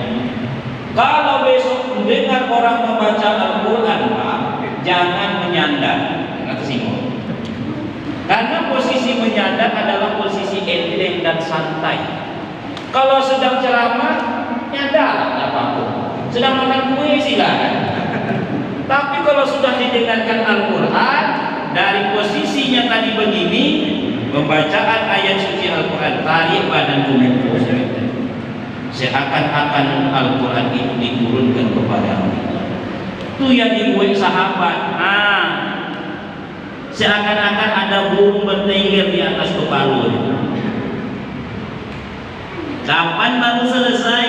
Kalau besok mendengar orang membaca Al-Quran, Pak, jangan menyandar, jangan tersinggung. Karena posisi menyandar adalah posisi enteng dan santai. Kalau sedang ceramah, nyandar apa-apa. Sedang makan kue silakan. Tapi kalau sudah didengarkan Al-Quran, dari posisinya tadi begini, pembacaan ayat suci Al-Quran, tarik badan kumpul, seakan-akan Al-Quran itu diturunkan kepadamu. Itu yang dibuat sahabat. Seakan-akan ada burung bertengger di atas kepalanya. Kapan baru selesai?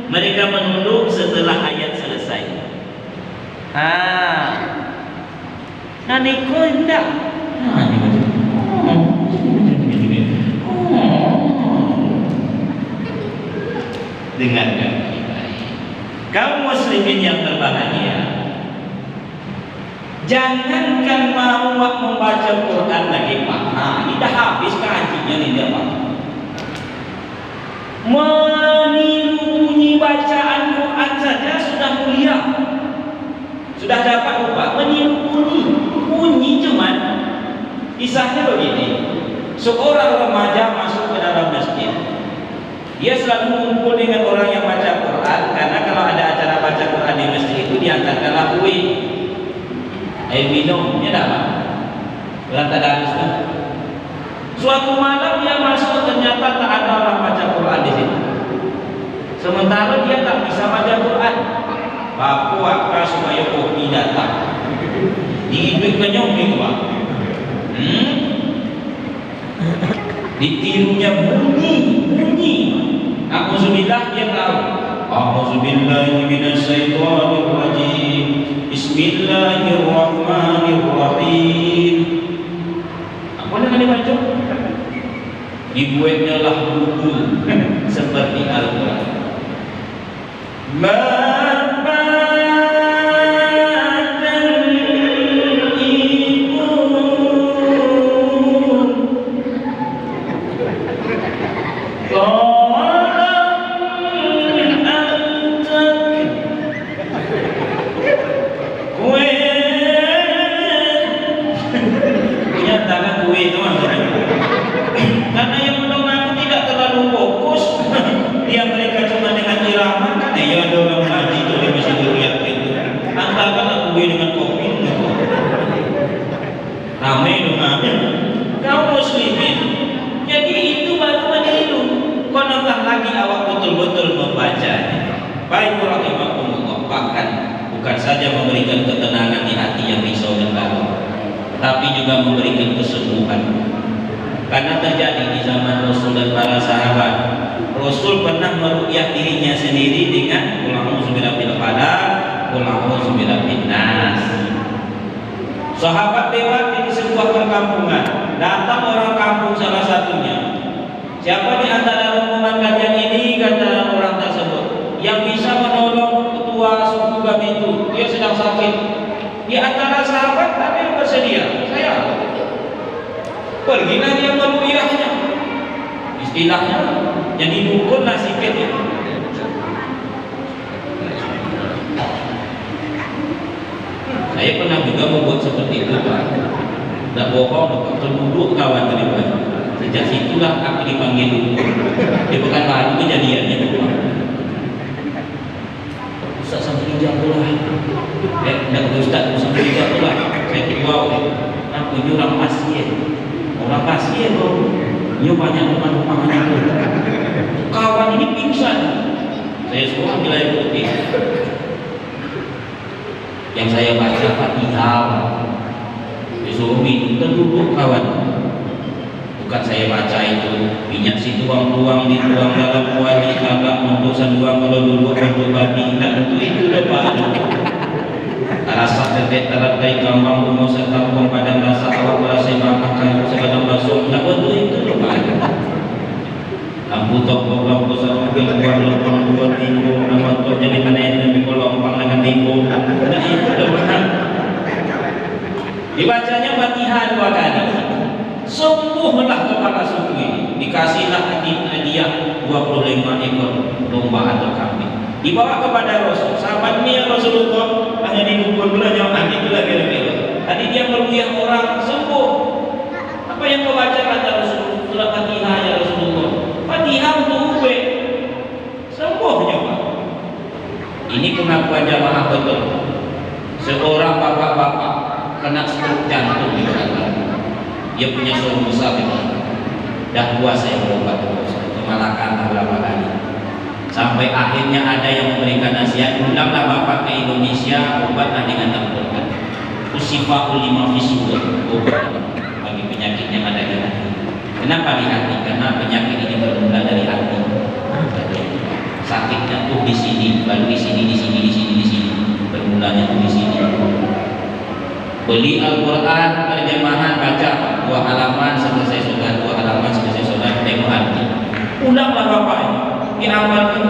Mereka menunduk setelah ayat selesai. Niko enggak. Dengarkan kaum muslimin yang berbahagia, jangankan mau membaca Quran lagi Pak. Ini dah habis kajinya nih dia Pak. Meniru bunyi bacaan Quran saja sudah mulia, sudah dapat upah. Meniru bunyi cuman kisahnya begini. Seorang remaja masuk ke dalam masjid. Dia selalu mengumpul dengan orang yang baca Quran, karena kalau ada acara baca Quran di masjid itu diantarkanlah kue, air minum, ya tak? Berantara harus kan? Suatu malam dia masuk, ternyata tak ada orang baca Quran di situ. Sementara dia tak bisa baca Quran. Apa supaya kopi datang? Diduitkannya umi Pak. Ditirunya bunyi. Alhamdulillah dia tahu. A'udzubillahi minasyaitonir rajim. Bismillahirrahmanirrahim. Apa yang dibaca? Dibuatnya lah buku seperti Al-Quran. Karena yang mendengar tidak terlalu fokus, dia mereka cuma dengan irama. Kan ya ada orang ngaji itu di masjid lihat itu. Antarkan aku dengan kopi, ramai dengannya. Kau muslimin, jadi itu baru meniru. Kononlah lagi awak betul-betul membacanya. Baik rahimakumullah, bahkan bukan saja memberikan ketenangan di hati yang risau dan galau, tapi juga memberikan kesembuhan. Karena terjadi di zaman Rasul dan para sahabat, Rasul pernah meruqyah dirinya sendiri dengan qul a'udzu birabbil falaq, qul a'udzu birabbin nas. Sahabat lewat di sebuah perkampungan, datang orang kampung salah satunya. Siapa di antara rombongan kalian ini, kata orang tersebut, yang bisa menolong ketua suku kami itu? Dia sedang sakit. Di antara sahabat ada yang bersedia. Saya. Pergilah dia meruqyahnya. Istilahnya jadi dukun lah sikit ya. Saya pernah juga membuat seperti itu Pak. Tak bohong, terduduk kawan terlibat. Sejak situlah aku dipanggil dukun. Di Pekanbaru kejadiannya itu. Ustaz sampai jatuh lah. Tidak Ustaz sampai jatuh lah. Saya keluar. Aku ini orang pasien. Orang pasien tuh, dia banyak teman-temannya tuh. Kawan ini pingsan. Saya suruh ambil air putih. Yang saya baca Fatihah. Disuruh minum, terduduk kawan. Bukan saya baca itu. Minyak si tuang-tuang dituang dalam kuali, agak untuk sanduang kalau duduk untuk babi. Tak tentu itu depan. Rasa tetek teratai gampang umur serta buang pada rasa awak berasa makan sekadar basuh tak betul itu lupa. Lampu toko lampu sarung keluar lempang dua tinggung nama tu jadi mana yang lebih lompang dengan tinggung. Nah itu dah benar. Dibacanya Fatihah 2 kali. Sembuhlah kepala suku ini. Dikasihlah hadiah 25 ekor domba atau kambing. Dibawa kepada Rasul. Sahabat ini yang Rasulullah hanya didukun pula jawab itu lagi lebih. Tadi dia meruqyah orang sembuh. Apa yang kau baca kata Rasul? Surah Fatihah ya Rasulullah. Fatihah untuk ube. Sembuhnya Pak. Ini pengakuan jamaah betul. Seorang bapak-bapak kena stroke jantung di belakang. Dia punya suruh besar memang. Dah puas saya berobat terus, ke Malaka berapa kali. Sampai akhirnya ada yang memberikan nasihat, ulanglah bapak ke Indonesia, obatlah dengan Al-Quran. Usifaul lima fisudur, obat bagi penyakit yang ada di hati. Kenapa di hati? Karena penyakit ini bermula dari hati. Sakitnya tuh di sini, baru di sini, di sini, di sini, di sini. Bermulanya tuh di sini. Beli Al-Quran, terjemahan, baca 2 halaman, selesai sholat, 2 halaman, selesai sholat, tengok arti. Ulanglah bapak ini amalkan.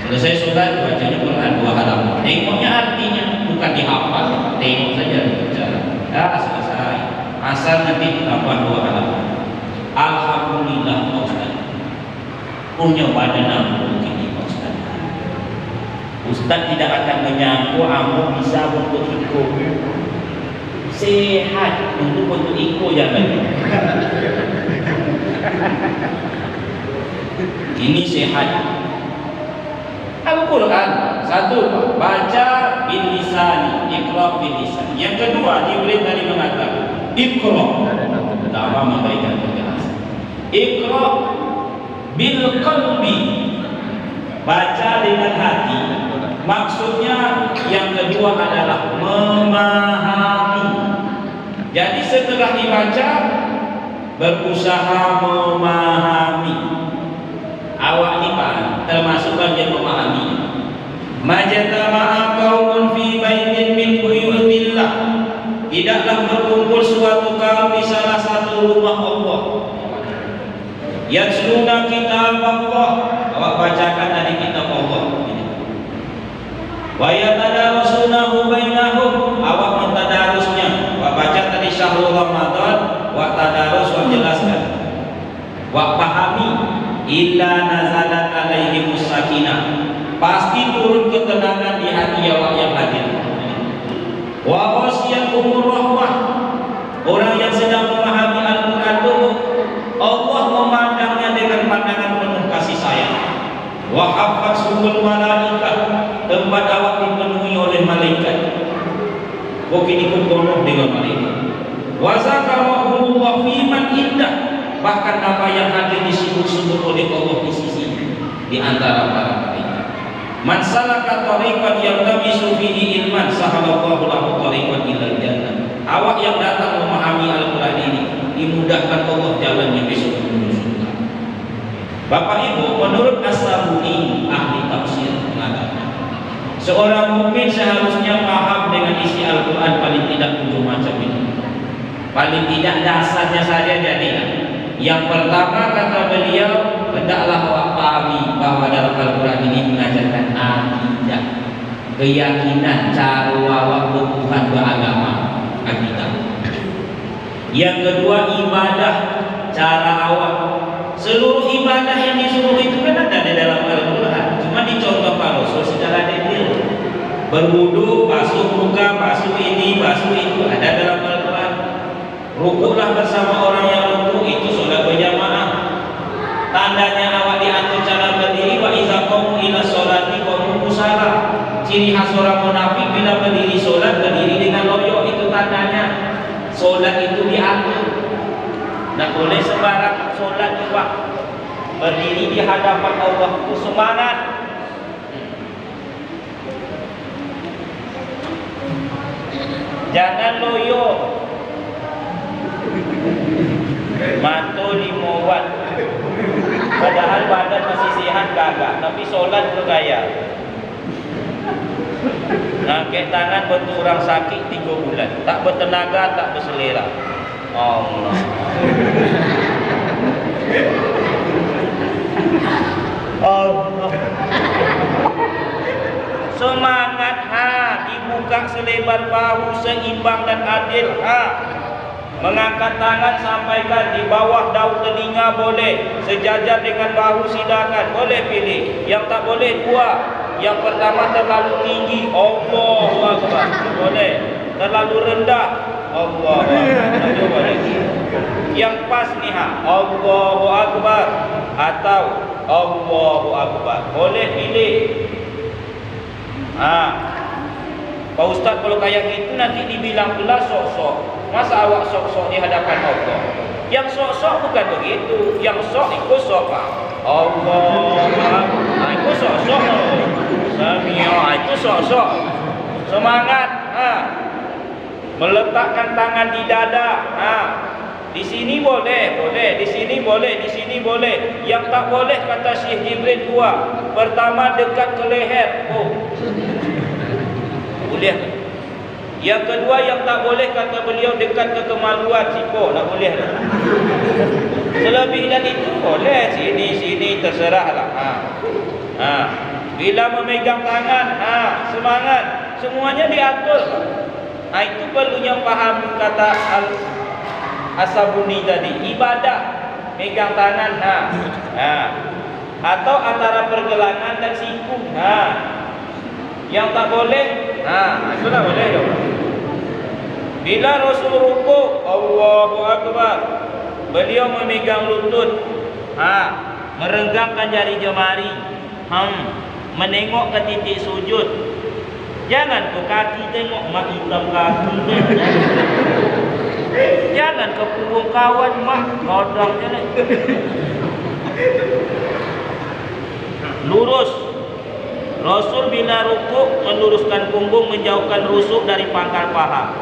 Selesai sholat, bacanya Quran 2 halaman, tengoknya artinya, bukan dihafal, tengok saja bicara. Dah selesai. Asal nanti tambah 2 halaman. Alhamdulillah Pak Ustaz, punya badan ampun kini Pak Ustaz. Ustaz tidak akan menyangka ampun bisa untuk ikut. Sehat untuk ikut jangan. Ini sehat. Al-Quran satu, baca bil lisan, iqra bil lisan. Yang kedua, Jibril tadi mengatakan iqra, pertama memberikan penjelasan. Iqra bil qalbi, baca dengan hati. Maksudnya yang kedua adalah memahami. Jadi setelah dibaca, berusaha memahami. Awak ni Pak, termasuk bagian memahami. Majtama'a qaumun fi baitin min buyutillah. Tidaklah berkumpul suatu kaum di salah satu rumah Allah. Yatluna kitab Allah. Awak bacakan dari kitab Allah. Wa yatadarasunahu bainahum. Awak mentadarusnya. Awak baca tadi syahrul Ramadan, wa tadarus, wa jelaskan. Wa pahami. Illa nazalat alaihimus sakinah, pasti turun ketenangan di hati awak yang hadir. Wa ghasiyatuhur rahmah, orang yang sedang memahami Al-Quran itu Allah memandangnya dengan pandangan penuh kasih sayang. Wa hafatsumul malaikah, tempat awak dipenuhi oleh malaikat. Kini penuh dengan malaikat. Wa zakarahumullah fi man indah, bahkan apa yang hadir disebut-sebut oleh Allah di sisi di antara para malaikat. Man salaka tariqan yaltamisu fihi ilman sahalallahu lahu tariqan ilal jannah. Awak yang datang memahami Al-Quran ini dimudahkan Allah jalannya besok menuju surga. Bapak Ibu, menurut As-Sabuni, ahli tafsir, mengatakan seorang mukmin seharusnya paham dengan isi Al-Quran paling tidak 7 macam ini. Paling tidak dasarnya saja jadilah. Yang pertama kata beliau, hendaklah awak pahami bahwa dalam Al-Quran ini mengajarkan akidah, keyakinan, cara awak bertuhan beragama, akidah. Yang kedua ibadah, cara awak. Seluruh ibadah yang disuruh itu kan ada di dalam Al-Quran, cuma dicontoh Pak Rasul secara detail. Berwudu, basuh muka, basuh ini, basuh itu, ada dalam Al-Quran. Rukuklah bersama orang yang rukuk, itu sholat berjamaah. Tandanya awak diatur cara berdiri. Wa iza qamu ila sholati qamu kusala. Ciri khas orang munafik bila berdiri sholat, berdiri dengan loyo. Itu tandanya sholat itu diatur. Tak boleh sembarang sholat juga. Berdiri di hadapan Allah itu semangat. Jangan loyo. Mantu 5 watt, padahal badan masih sehat gagah, tapi sholat bergaya. Ngangkat tangan bentuk orang sakit 3 bulan, tak bertenaga, tak berselera. Allah. Allah. Semangat dibuka selebar bahu, seimbang dan adil Mengangkat tangan sampaikan di bawah daun telinga boleh, sejajar dengan bahu sidakan boleh pilih. Yang tak boleh 2. Yang pertama terlalu tinggi, Allahu Akbar, boleh. Terlalu rendah, Allahu Akbar. Yang pas nih Allahu Akbar atau Allahu Akbar, boleh pilih. Pak Ustaz kalau kayak gitu nanti dibilang pula sok-sok. Masa awak sok-sok di hadapan Allah? Yang sok-sok bukan begitu. Yang sok ikut sok Allah. Nah, itu sok-sok. Sami'ah itu sok-sok. Semangat. Meletakkan tangan di dada. Di sini boleh, di sini boleh, di sini boleh. Yang tak boleh kata Syekh Jibril dua. Pertama dekat ke leher. Boleh. Yang kedua yang tak boleh kata beliau dekat ke kemaluan. Sipo, tak boleh. Selebih dari itu boleh. Sini terserahlah. Bila memegang tangan, semangat. Semuanya diatur. Itu perlunya paham kata As-Sabuni tadi, ibadah megang tangan, atau antara pergelangan dan siku, yang tak boleh, itu tak boleh dong. Bila Rasul rukuk, Allahu Akbar, beliau memegang lutut, merenggangkan jari jemari, menengok ke titik sujud. Jangan ke kaki tengok, mak hitam kaki. Jangan ke punggung kawan, mak kodang je. Lurus. Rasul bila rukuk meluruskan punggung, menjauhkan rusuk dari pangkal paha.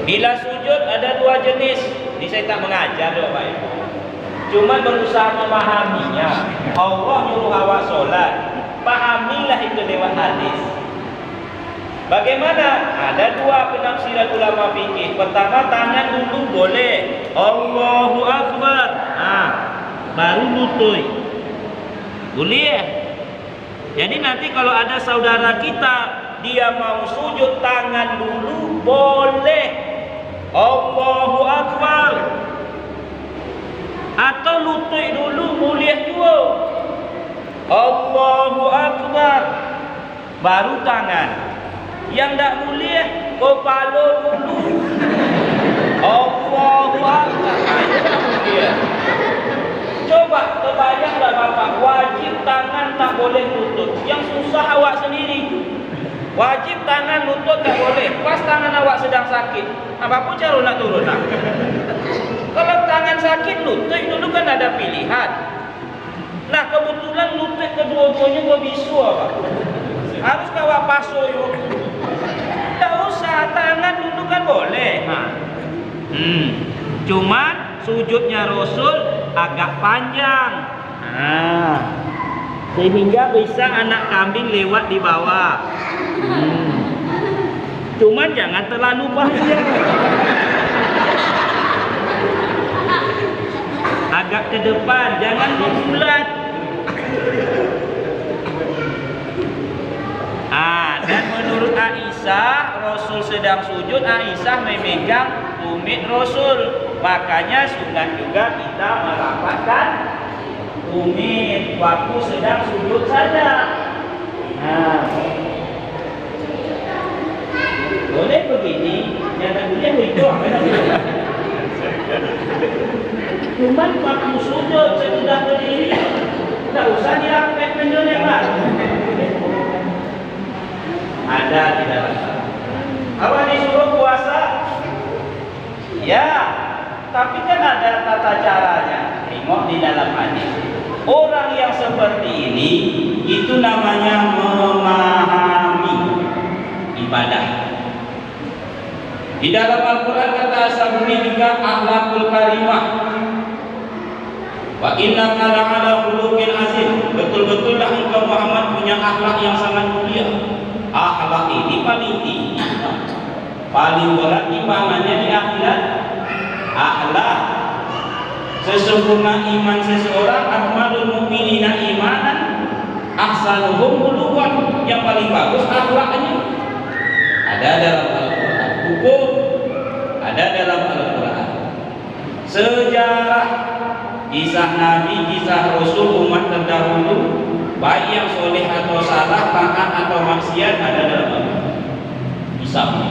Bila sujud ada dua jenis. Ini saya tak mengajar loh Pak Ibu. Cuma berusaha memahaminya. Allah nyuruh awak solat, pahamilah itu lewat hadis. Bagaimana? Ada dua penafsiran ulama fikih. Pertama, tangan dulu boleh, Allahu Akbar, baru lutut. Boleh. Jadi nanti kalau ada saudara kita dia mau sujud, tangan dulu boleh, Allahu Akbar. Atau lutut dulu boleh juga, Allahu Akbar, baru tangan. Yang tak boleh kepala dulu, Allahu Akbar. Coba terbayanglah Bapak, wajib tangan tak boleh lutut. Yang susah awak sendiri. Wajib tangan lutut tak boleh. Pas tangan awak sedang sakit, apa cara nak turun nak? Kalau tangan sakit, lutut dulu kan ada pilihan. Nah kebetulan lutut kedua-duanya berbisu apa? Harus awak paso yuk. Tak usah, tangan dulu kan boleh. Cuman sujudnya Rasul agak panjang. Sehingga bisa anak kambing lewat di bawah. Cuman jangan terlalu panjang. Agak ke depan, jangan bulat. Dan menurut Aisyah, Rasul sedang sujud, Aisyah memegang tumit Rasul. Makanya sunat juga kita merapatkan tumit waktu sedang sujud saja. Boleh begini, jangan boleh begitu. Cuman waktu sujud sudah berdiri, tak usah dirapet menjolek. Ada di dalam. Apa disuruh puasa? Ya, tapi kan ada tata caranya. Tengok di dalam hadis. Orang yang seperti ini itu namanya memahami ibadah. Di dalam Al-Quran kata As-Sabuni juga akhlakul karimah. Wa innaka la'ala khuluqin azim. Betul-betullah engkau Muhammad punya akhlak yang sangat mulia. Akhlak ini paling tinggi, paling berat timbangannya di akhirat. Akhlak sesungguhnya iman seseorang, akmalul mu'minina imanan ahsanuhum khuluqan, yang paling bagus akhlaknya. Ada dalam Al-Quran hukum, ada dalam Al-Quran sejarah, kisah Nabi, kisah Rasul, umat terdahulu, baik yang soleh atau salah, taat atau maksiat, ada dalam Al-Quran. Kisahnya.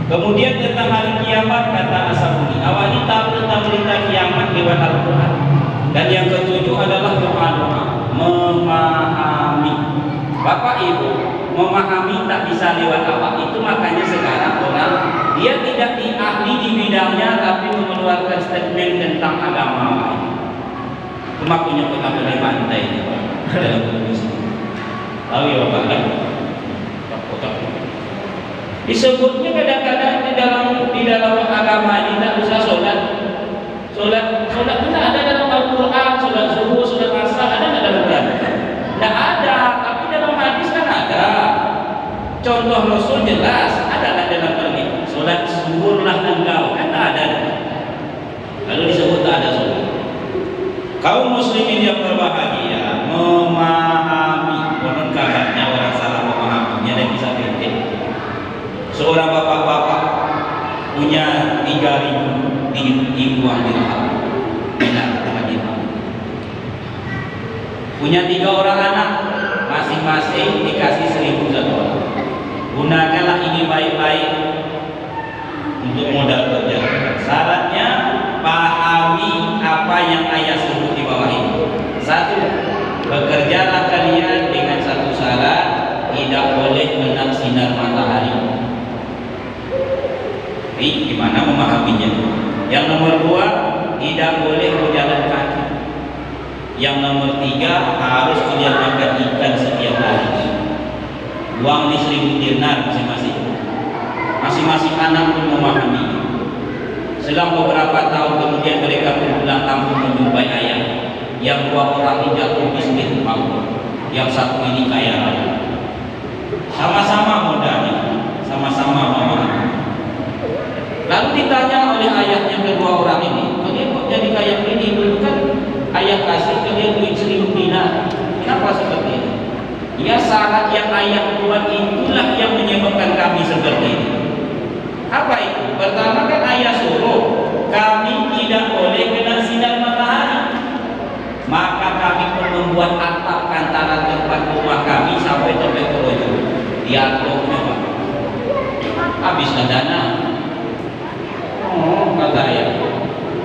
Kemudian tentang hari kiamat kata As-Sabuni, awalnya tahu tentang berita kiamat lewat Al-Quran. Dan yang ketujuh adalah doa-doa, memahami. Bapak Ibu, memahami tak bisa lewat awak. Itu makanya sekarang orang dia tidak ahli di bidangnya tapi mengeluarkan statement tentang agama. Cuma punya pertama di pantai dalam Indonesia. Tahu ya Bapak kan? Disebutnya kadang-kadang di dalam agama ini tidak usah sholat itu ada dalam Al-Quran, sholat subuh, sholat asar, ada nggak dalam Quran? Tidak ada, tapi dalam hadis kan ada. Contoh Rasul jelas, ada nggak dalam Quran? Sholat suburlah engkau, kan ada. Lalu disebut tak ada sholat. Kaum muslimin yang berbahagia memahami, konon kabarnya orang salah memahaminya dan bisa penting. Seorang bapak-bapak punya 3.000 dibuang dirham, punya 3 orang anak, masing-masing dikasih 1.000 satu orang. Gunakanlah ini baik-baik untuk modal kerja. Syaratnya pahami apa yang ayat sebut di bawah ini. 1. Bekerjalah kalian dengan satu syarat, tidak boleh kena sinar matahari. Ini gimana memahaminya? Yang nomor 2, tidak boleh berjalan kaki. Yang nomor 3, harus kalian makan ikan setiap hari. Uang ini 1.000 dinar masing-masing. Masing-masing anak pun memahami. Selang beberapa tahun kemudian mereka pun pulang kampung menjumpai ayah. Yang 2 orang ini jatuh miskin maut, yang 1 ini kaya raya. Sama-sama modalnya, sama-sama memahami. Lalu ditanya oleh ayahnya kedua orang ini, kalian kok jadi kaya ini? Dulu kan ayah kasih kalian duit 1.000 dinar. Kenapa seperti ini? Ya syarat yang ayah buat itulah yang menyebabkan kami seperti ini. Apa itu? Pertama kan ayah suruh kami tidak boleh kena sinar matahari. Maka kami pun membuat atap antara tempat rumah kami sampai tempat kerojo. Diaturnya Pak. Habislah dana. Kata ayah.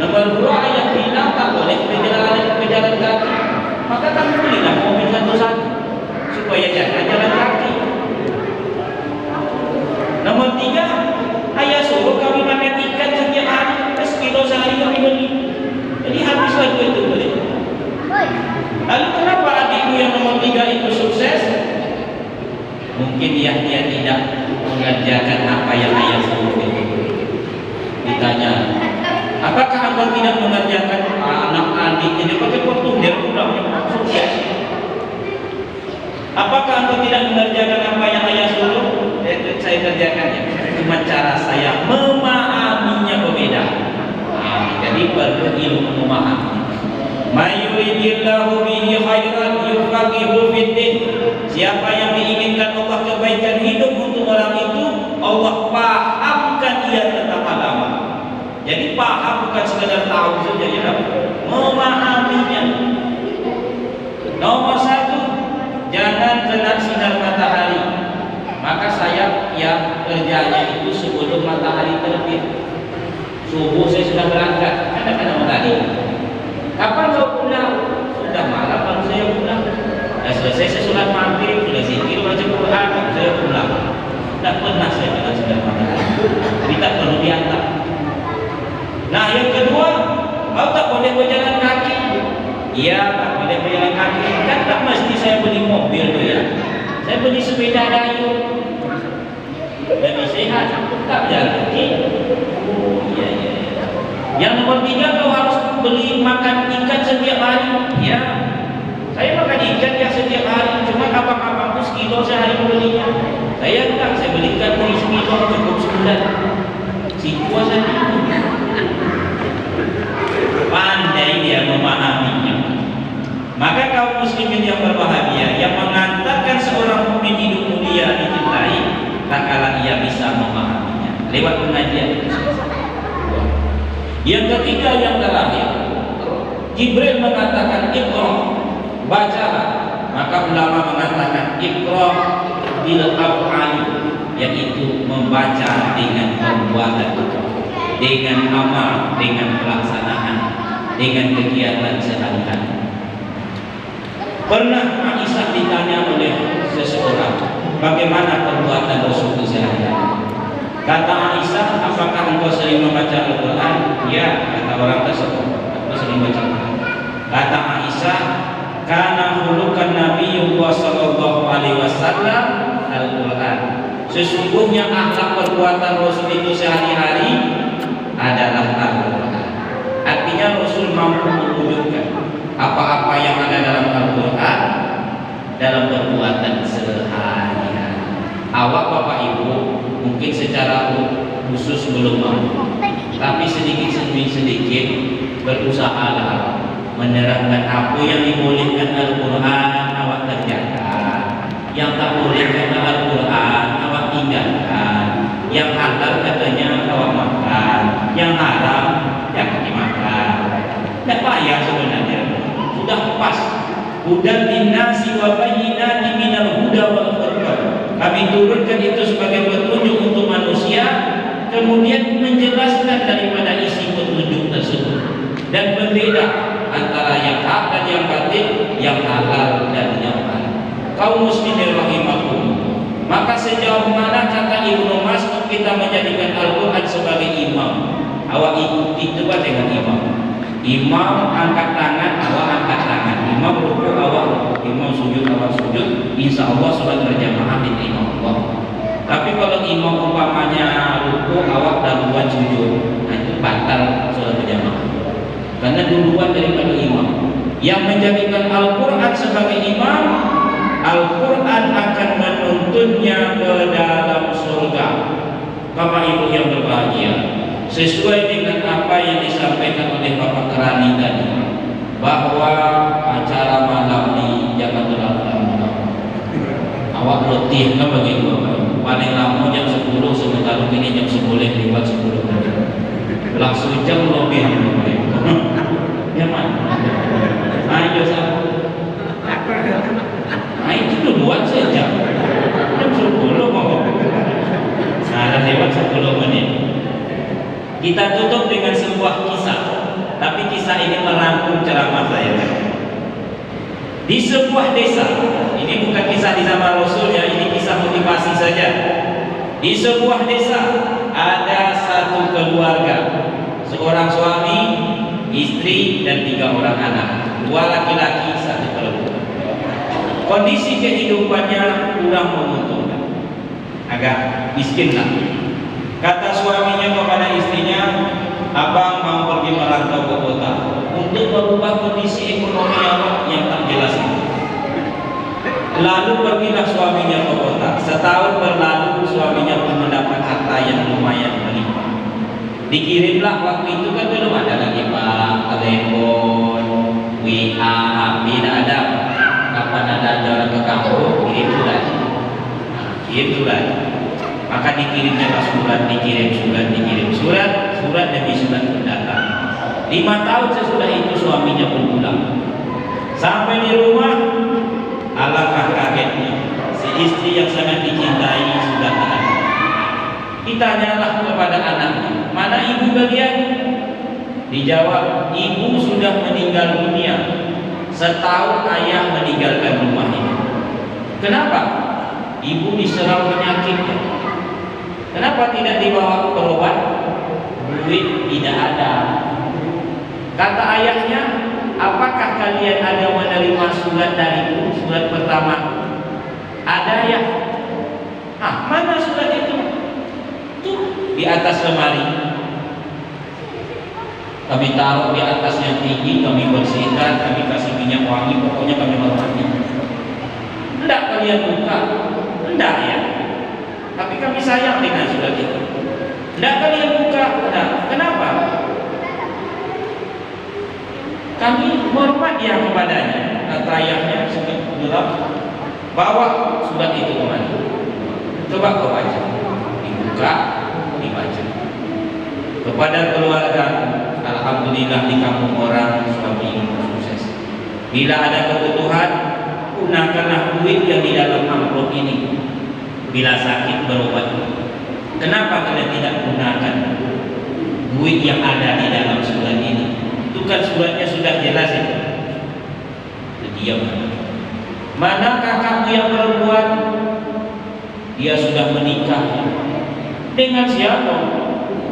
Nomor 2, ayah bilang tak boleh berjalan kaki. Maka kami belilah mobil satu-satu supaya jangan jalan kaki. Nomor 3, ayah suruh kami makan ikan setiap hari, 10 kilo sehari kami beli. Jadi habislah duit itu boleh. Lalu kenapa adikku yang nomor 3 itu sukses? Mungkin dia tidak mengerjakan apa yang ayah suruh itu. Ditanya, apakah abang tidak mengerjakan anak adik ini pakai portugel pulangnya sukses? Apakah abang tidak mengerjakan apa yang ayah suruh? Saya kerjakannya. Cuma cara saya memahaminya berbeda. Jadi perlu ilmu memahami. Mayuridillahu bihi khairan yufaqihu fiddin. Siapa yang diinginkan Allah kebaikan hidup untuk orang itu, Allah pahamkan ia tentang agama. Jadi paham bukan sekadar tahu saja, ya, memahaminya. Nomor 1, jangan kena sinar matahari. Maka saya yang kerjanya itu sebelum matahari terbit. Subuh saya sudah berangkat, kadang-kadang matahari. Kapan kau pulang? Sudah malam baru saya pulang. Sudah selesai saya sholat maghrib, sudah zikir baca Quran, saya pulang. Tak pernah saya kena sinar matahari. Jadi tak perlu diantar. Nah yang kedua, kau tak boleh berjalan kaki. Iya, tak boleh berjalan kaki. Kan tak mesti saya beli mobil tu ya. Saya beli sepeda dayung. Lebih sehat, tak berjalan kaki. Oh iya. Yang nomor 3, kau harus beli makan ikan setiap hari. Ya, saya makan ikan ya setiap hari. Cuma abang-abang tu 1 kilo sehari belinya. Saya enggak, saya beli ikan 1 kilo cukup sebulan. Situ saja. Pandai dia memahaminya. Maka kaum muslimin yang berbahagia, yang mengantarkan seorang mukmin hidup mulia dicintai, tak kala ia bisa memahaminya lewat pengajian itu. Yang ketiga, yang terakhir, Jibril mengatakan Iqra, bacalah. Maka ulama mengatakan Iqra bil af'ali, yaitu membaca dengan perbuatan, dengan amal, dengan pelaksanaan, dengan kegiatan sehari-hari. Pernah Aisyah ditanya oleh seseorang, bagaimana perbuatan Rasul itu sehari-hari. Kata Aisyah, apakah engkau sering membaca Al-Quran? Ya, kata orang tersebut, aku sering baca Al-Quran. Kata Aisyah, karena hulukan Nabiullah sallallahu alaihi wasallam Al-Quran. Sesungguhnya akhlak perbuatan Rasul itu sehari-hari adalah Al-Quran. Artinya Rasul mampu mewujudkan apa-apa yang ada dalam Al-Quran dalam perbuatan sehari-hari. Awak Bapak Ibu mungkin secara khusus belum mampu, tapi sedikit demi sedikit berusahalah menerapkan apa yang dibolehkan Al-Quran awak kerjakan, yang tak bolehkan Al-Quran awak tinggalkan, yang halal katanya awak makan, yang haram jangan dimakan. Tidak payah sebenarnya, sudah pas. Hudan linnasi wa bayyinatin minal huda wal furqan. Kami turunkan itu sebagai petunjuk untuk manusia, kemudian menjelaskan daripada isi petunjuk tersebut dan berbeda antara yang hak dan yang batil, yang halal dan yang haram. Kaum muslimin rahimakumullah, maka sejauh mana kata Ibnu Mas'ud kita menjadikan Al-Quran sebagai imam, awak ikuti coba dengan imam. Imam angkat tangan, awak angkat tangan. Imam rukuk, awak. Imam sujud, awak sujud. Insya Allah sholat berjamaah diterima Allah. Tapi kalau imam umpamanya rukuk, awak duluan sujud, nah itu batal sholat berjamaah. Karena duluan daripada imam. Yang menjadikan Al-Quran sebagai imam, Al-Quran akan menuntunnya ke dalam surga. Bapak Ibu yang berbahagia, sesuai dengan apa yang disampaikan oleh Bapak Kerani tadi, bahwa acara malam ini jangan terlalu lama. Awak letih kan begitu Bapak Ibu. Paling lama jam 10, sementara ini jam 10 lewat 10 menit. Langsung jam lebih Bapak Ibu. Ya mana? Ayo satu. Nah itu duluan saja. Jam 10 mau. Nah lewat 10 menit. Kita tutup dengan sebuah kisah, tapi kisah ini merangkum ceramah saya. Di sebuah desa, ini bukan kisah di zaman Rasul ya, ini kisah motivasi saja. Di sebuah desa ada satu keluarga, seorang suami, istri dan 3 orang anak, 2 laki-laki, 1 perempuan. Kondisi kehidupannya kurang menguntungkan, agak miskin lah. Kata suaminya kepada istrinya, abang mau pergi merantau ke kota untuk merubah kondisi ekonomi abang yang tak jelas itu. Lalu pergilah suaminya ke kota. Setahun berlalu, suaminya pun mendapat harta yang lumayan melimpah. Dikirimlah, waktu itu kan belum ada lagi Pak, telepon, WA, HP, tidak ada. Kapan ada jalan ke kampung, kirim surat. Kirim surat. Maka dikirimnya surat, dikirim surat, surat demi surat pun datang. 5 tahun sesudah itu suaminya pun pulang. Sampai di rumah, alangkah kagetnya, si istri yang sangat dicintai sudah tak ada. Ditanyalah kepada anaknya, mana ibu kalian? Dijawab, ibu sudah meninggal dunia. Setahun ayah meninggalkan rumah ini. Kenapa? Ibu diserang penyakit. Kenapa tidak dibawa berobat? Duit tidak ada. Kata ayahnya, apakah kalian ada menerima surat dariku? Surat pertama. Ada ya? Mana surat itu? Tuh, di atas lemari. Kami taruh di atas yang tinggi, kami bersihkan, kami kasih minyak wangi, pokoknya kami hormati. Hendak kalian buka? Hendak ya? Tapi kami sayang dengan surat itu. Tidak kalian buka. Nah, kenapa? Kami hormat dia kepadanya. Kata ayahnya sudah gelap. Bawa surat itu kemana? Coba kau baca. Dibuka, dibaca. Kepada keluarga, alhamdulillah di kampung orang suami sukses. Bila ada kebutuhan, gunakanlah duit yang di dalam amplop ini. Bila sakit berobat. Kenapa kalian tidak gunakan duit yang ada di dalam surat ini? Itu kan suratnya sudah jelas itu. Diam. Manakah kamu yang perempuan? dia sudah menikah. Dengan siapa?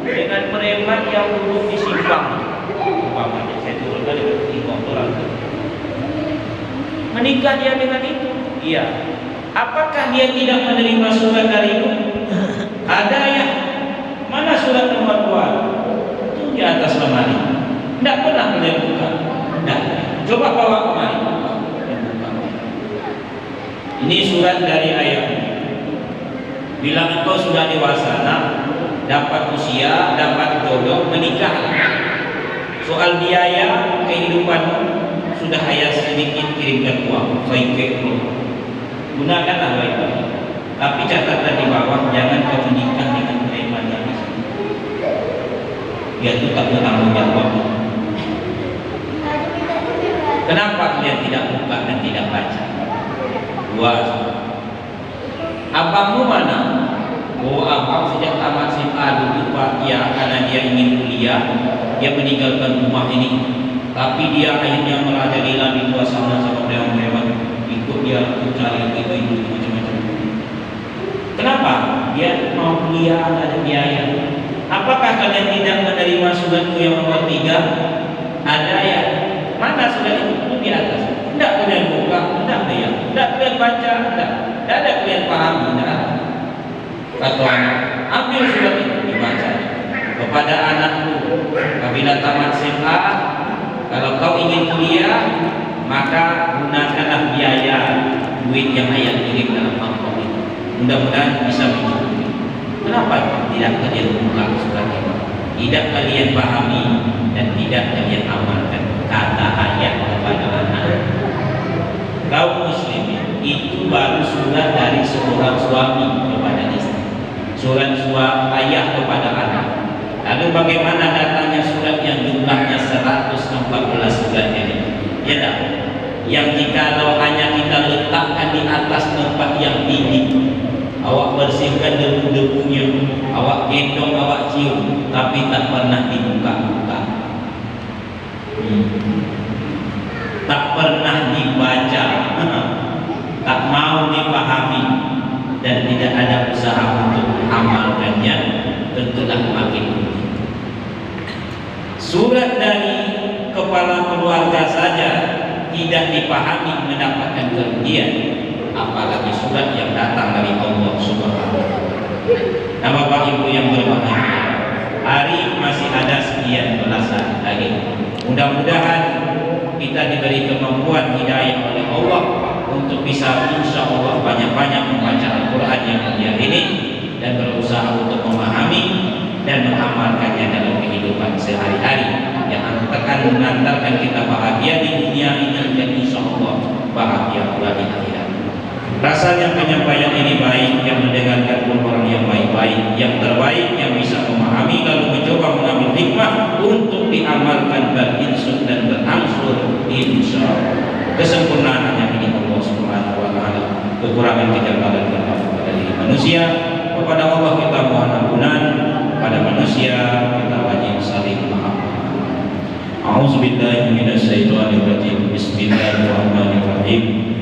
Dengan preman yang duduk di simpang. Umpamanya saya turunkan di kotoran. Menikah dia dengan itu? Iya. Apakah dia tidak menerima surat dari itu? Ada ya. Mana surat nomor 2? Itu di atas lemari. Tidak pernah kalian buka. Tidak. Coba bawa kemari. Ini surat dari ayah. Bila engkau sudah dewasa, dapat usia, dapat jodoh, menikah. Soal biaya kehidupan sudah ayah sedikit kirimkan uang, saya gunakanlah baik-baik. Tapi catatan di bawah, jangan kau menikah dengan preman yang di sini. Dia itu tak bertanggung jawab. Kenapa kalian tidak buka dan tidak baca? Luas. Abangmu mana? Oh, abang sejak tamat SMA dulu Pak, ya karena dia ingin kuliah, dia meninggalkan rumah ini. Tapi dia akhirnya merajalela di luar sana sama preman-preman, ikut dia mencari itu macam-macam. Kenapa? Dia mau kuliah, ada biaya. Apakah kalian tidak menerima suratku yang nomor 3? Ada ya. Mana surat itu? Di atas. Tidak kalian buka, tidak bayar, tidak kalian baca, tidak ada kalian pahami, tidak. Kata anak, ambil surat itu dibaca kepada anakku. Apabila tamat SMA, kalau kau ingin kuliah, maka gunakanlah biaya duit yang ayah kirim dalam amplop itu. Mudah-mudahan bisa mencukupi. Kenapa tidak kalian buka surat itu? Tidak kalian pahami dan tidak kalian amalkan kata ayah kepada anak. Kaum muslimin, itu baru surat dari seorang suami kepada istri, surat ayah kepada anak. Lalu bagaimana datangnya surat yang jumlahnya 114 surat ini? Ya tak? Yang jikalau hanya kita letakkan di atas tempat yang tinggi, awak bersihkan debu-debunya, awak gendong, awak cium, tapi tak pernah dibuka-buka, tak pernah dibaca, tak mau dipahami, dan tidak ada usaha untuk mengamalkannya, tentulah makin rugi. Surat dari kepala keluarga saja tidak dipahami mendapatkan kerugian, apalagi surat yang datang dari Allah Subhanahu wa Ta'ala. Nah, Bapak Ibu yang berbahagia, hari masih ada sekian belasan lagi. Mudah-mudahan kita diberi kemampuan hidayah oleh Allah untuk bisa insya Allah banyak-banyak membaca Al-Quran yang mulia ini dan berusaha untuk memahami dan mengamalkannya dalam kehidupan sehari-hari yang akan mengantarkan kita bahagia di dunia ini dan insya Allah bahagia pula di akhirat. Rasanya penyampaian ini baik, yang mendengarkan pun orang yang baik-baik, yang terbaik, yang bisa memahami lalu mencoba mengambil hikmah untuk diamalkan, berinsut dan berangsur insya Allah. Kesempurnaan hanya milik Allah Subhanahu wa Ta'ala. Kekurangan kejanggalan terdapat pada diri manusia. Kepada Allah kita mohon ampunan, pada manusia kita wajib saling memaafkan. A'udzubillahi minasyaitonirrajim. Bismillahirrahmanirrahim.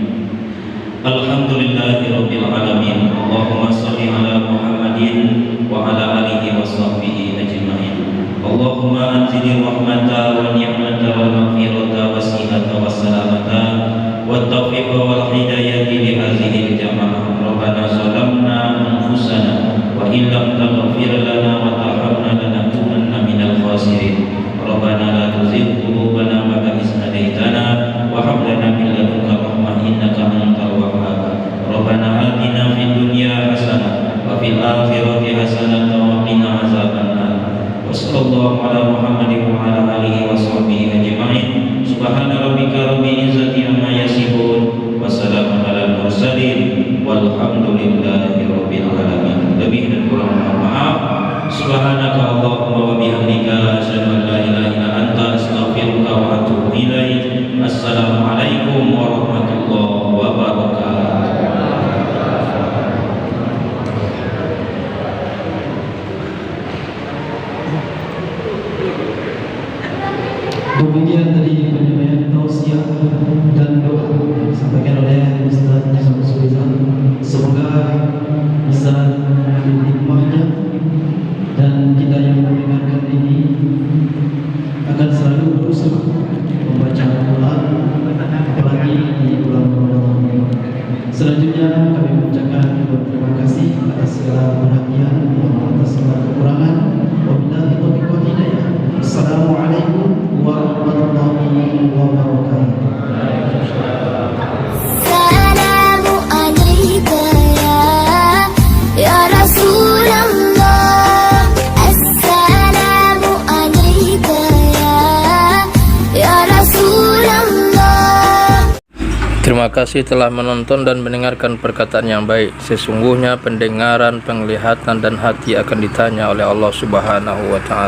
Alhamdulillahirabbil alamin. Allahumma shalli ala Muhammadin wa ala alihi wa sahbihi ajma'in. Allahumma anzil rahmata wa ni'mata wa maghfirata wa sihhata wa salamata wa tawfiqa wal hidayati li hadhihi al-jamaah. Rabbana zalamna anfusana wa illam taghfir lana wa tarhamna lanakunanna minal khasirin. Rabbana la tuzigh qulubana ba'da idh hadaytana wa hab lana min ladunka rahmah innaka antal wahhab. Rabbana atina fid dunya hasanah wa fil akhirati hasanah wa qina azabannar. Wa sallallahu ala Muhammadin wa ala alihi wa sahbihi ajma'in. Subhana rabbika rabbil izzati amma yasifun wa salamun alal mursalin walhamdulillahi rabbil alamin. Lebih dan kurang mohon maaf. Subhanaka Allahumma wa bihamdika asyhadu an la ilaha illa anta astaghfiruka wa atubu ilaik. Assalamualaikum warahmatullahi wabarakatuh. Demikian tadi penyampaian tausiah dan doa yang disampaikan oleh Ustaz Nizam Suizan. Semoga bisa mengambil hikmahnya dan kita yang mendengarkan ini akan selalu berusaha membaca Al-Quran, apalagi di bulan Ramadan. Selanjutnya kami mengucapkan terima kasih atas segala perhatian, atas segala kekurangan. Wabillahi taufiq wal hidayah. Assalamualaikum warahmatullahi wabarakatuh. Salamu alayka ya Rasulullah. Assalamu alayka ya Rasulullah. Terima kasih telah menonton dan mendengarkan perkataan yang baik. Sesungguhnya pendengaran, penglihatan, dan hati akan ditanya oleh Allah Subhanahu wa Ta'ala.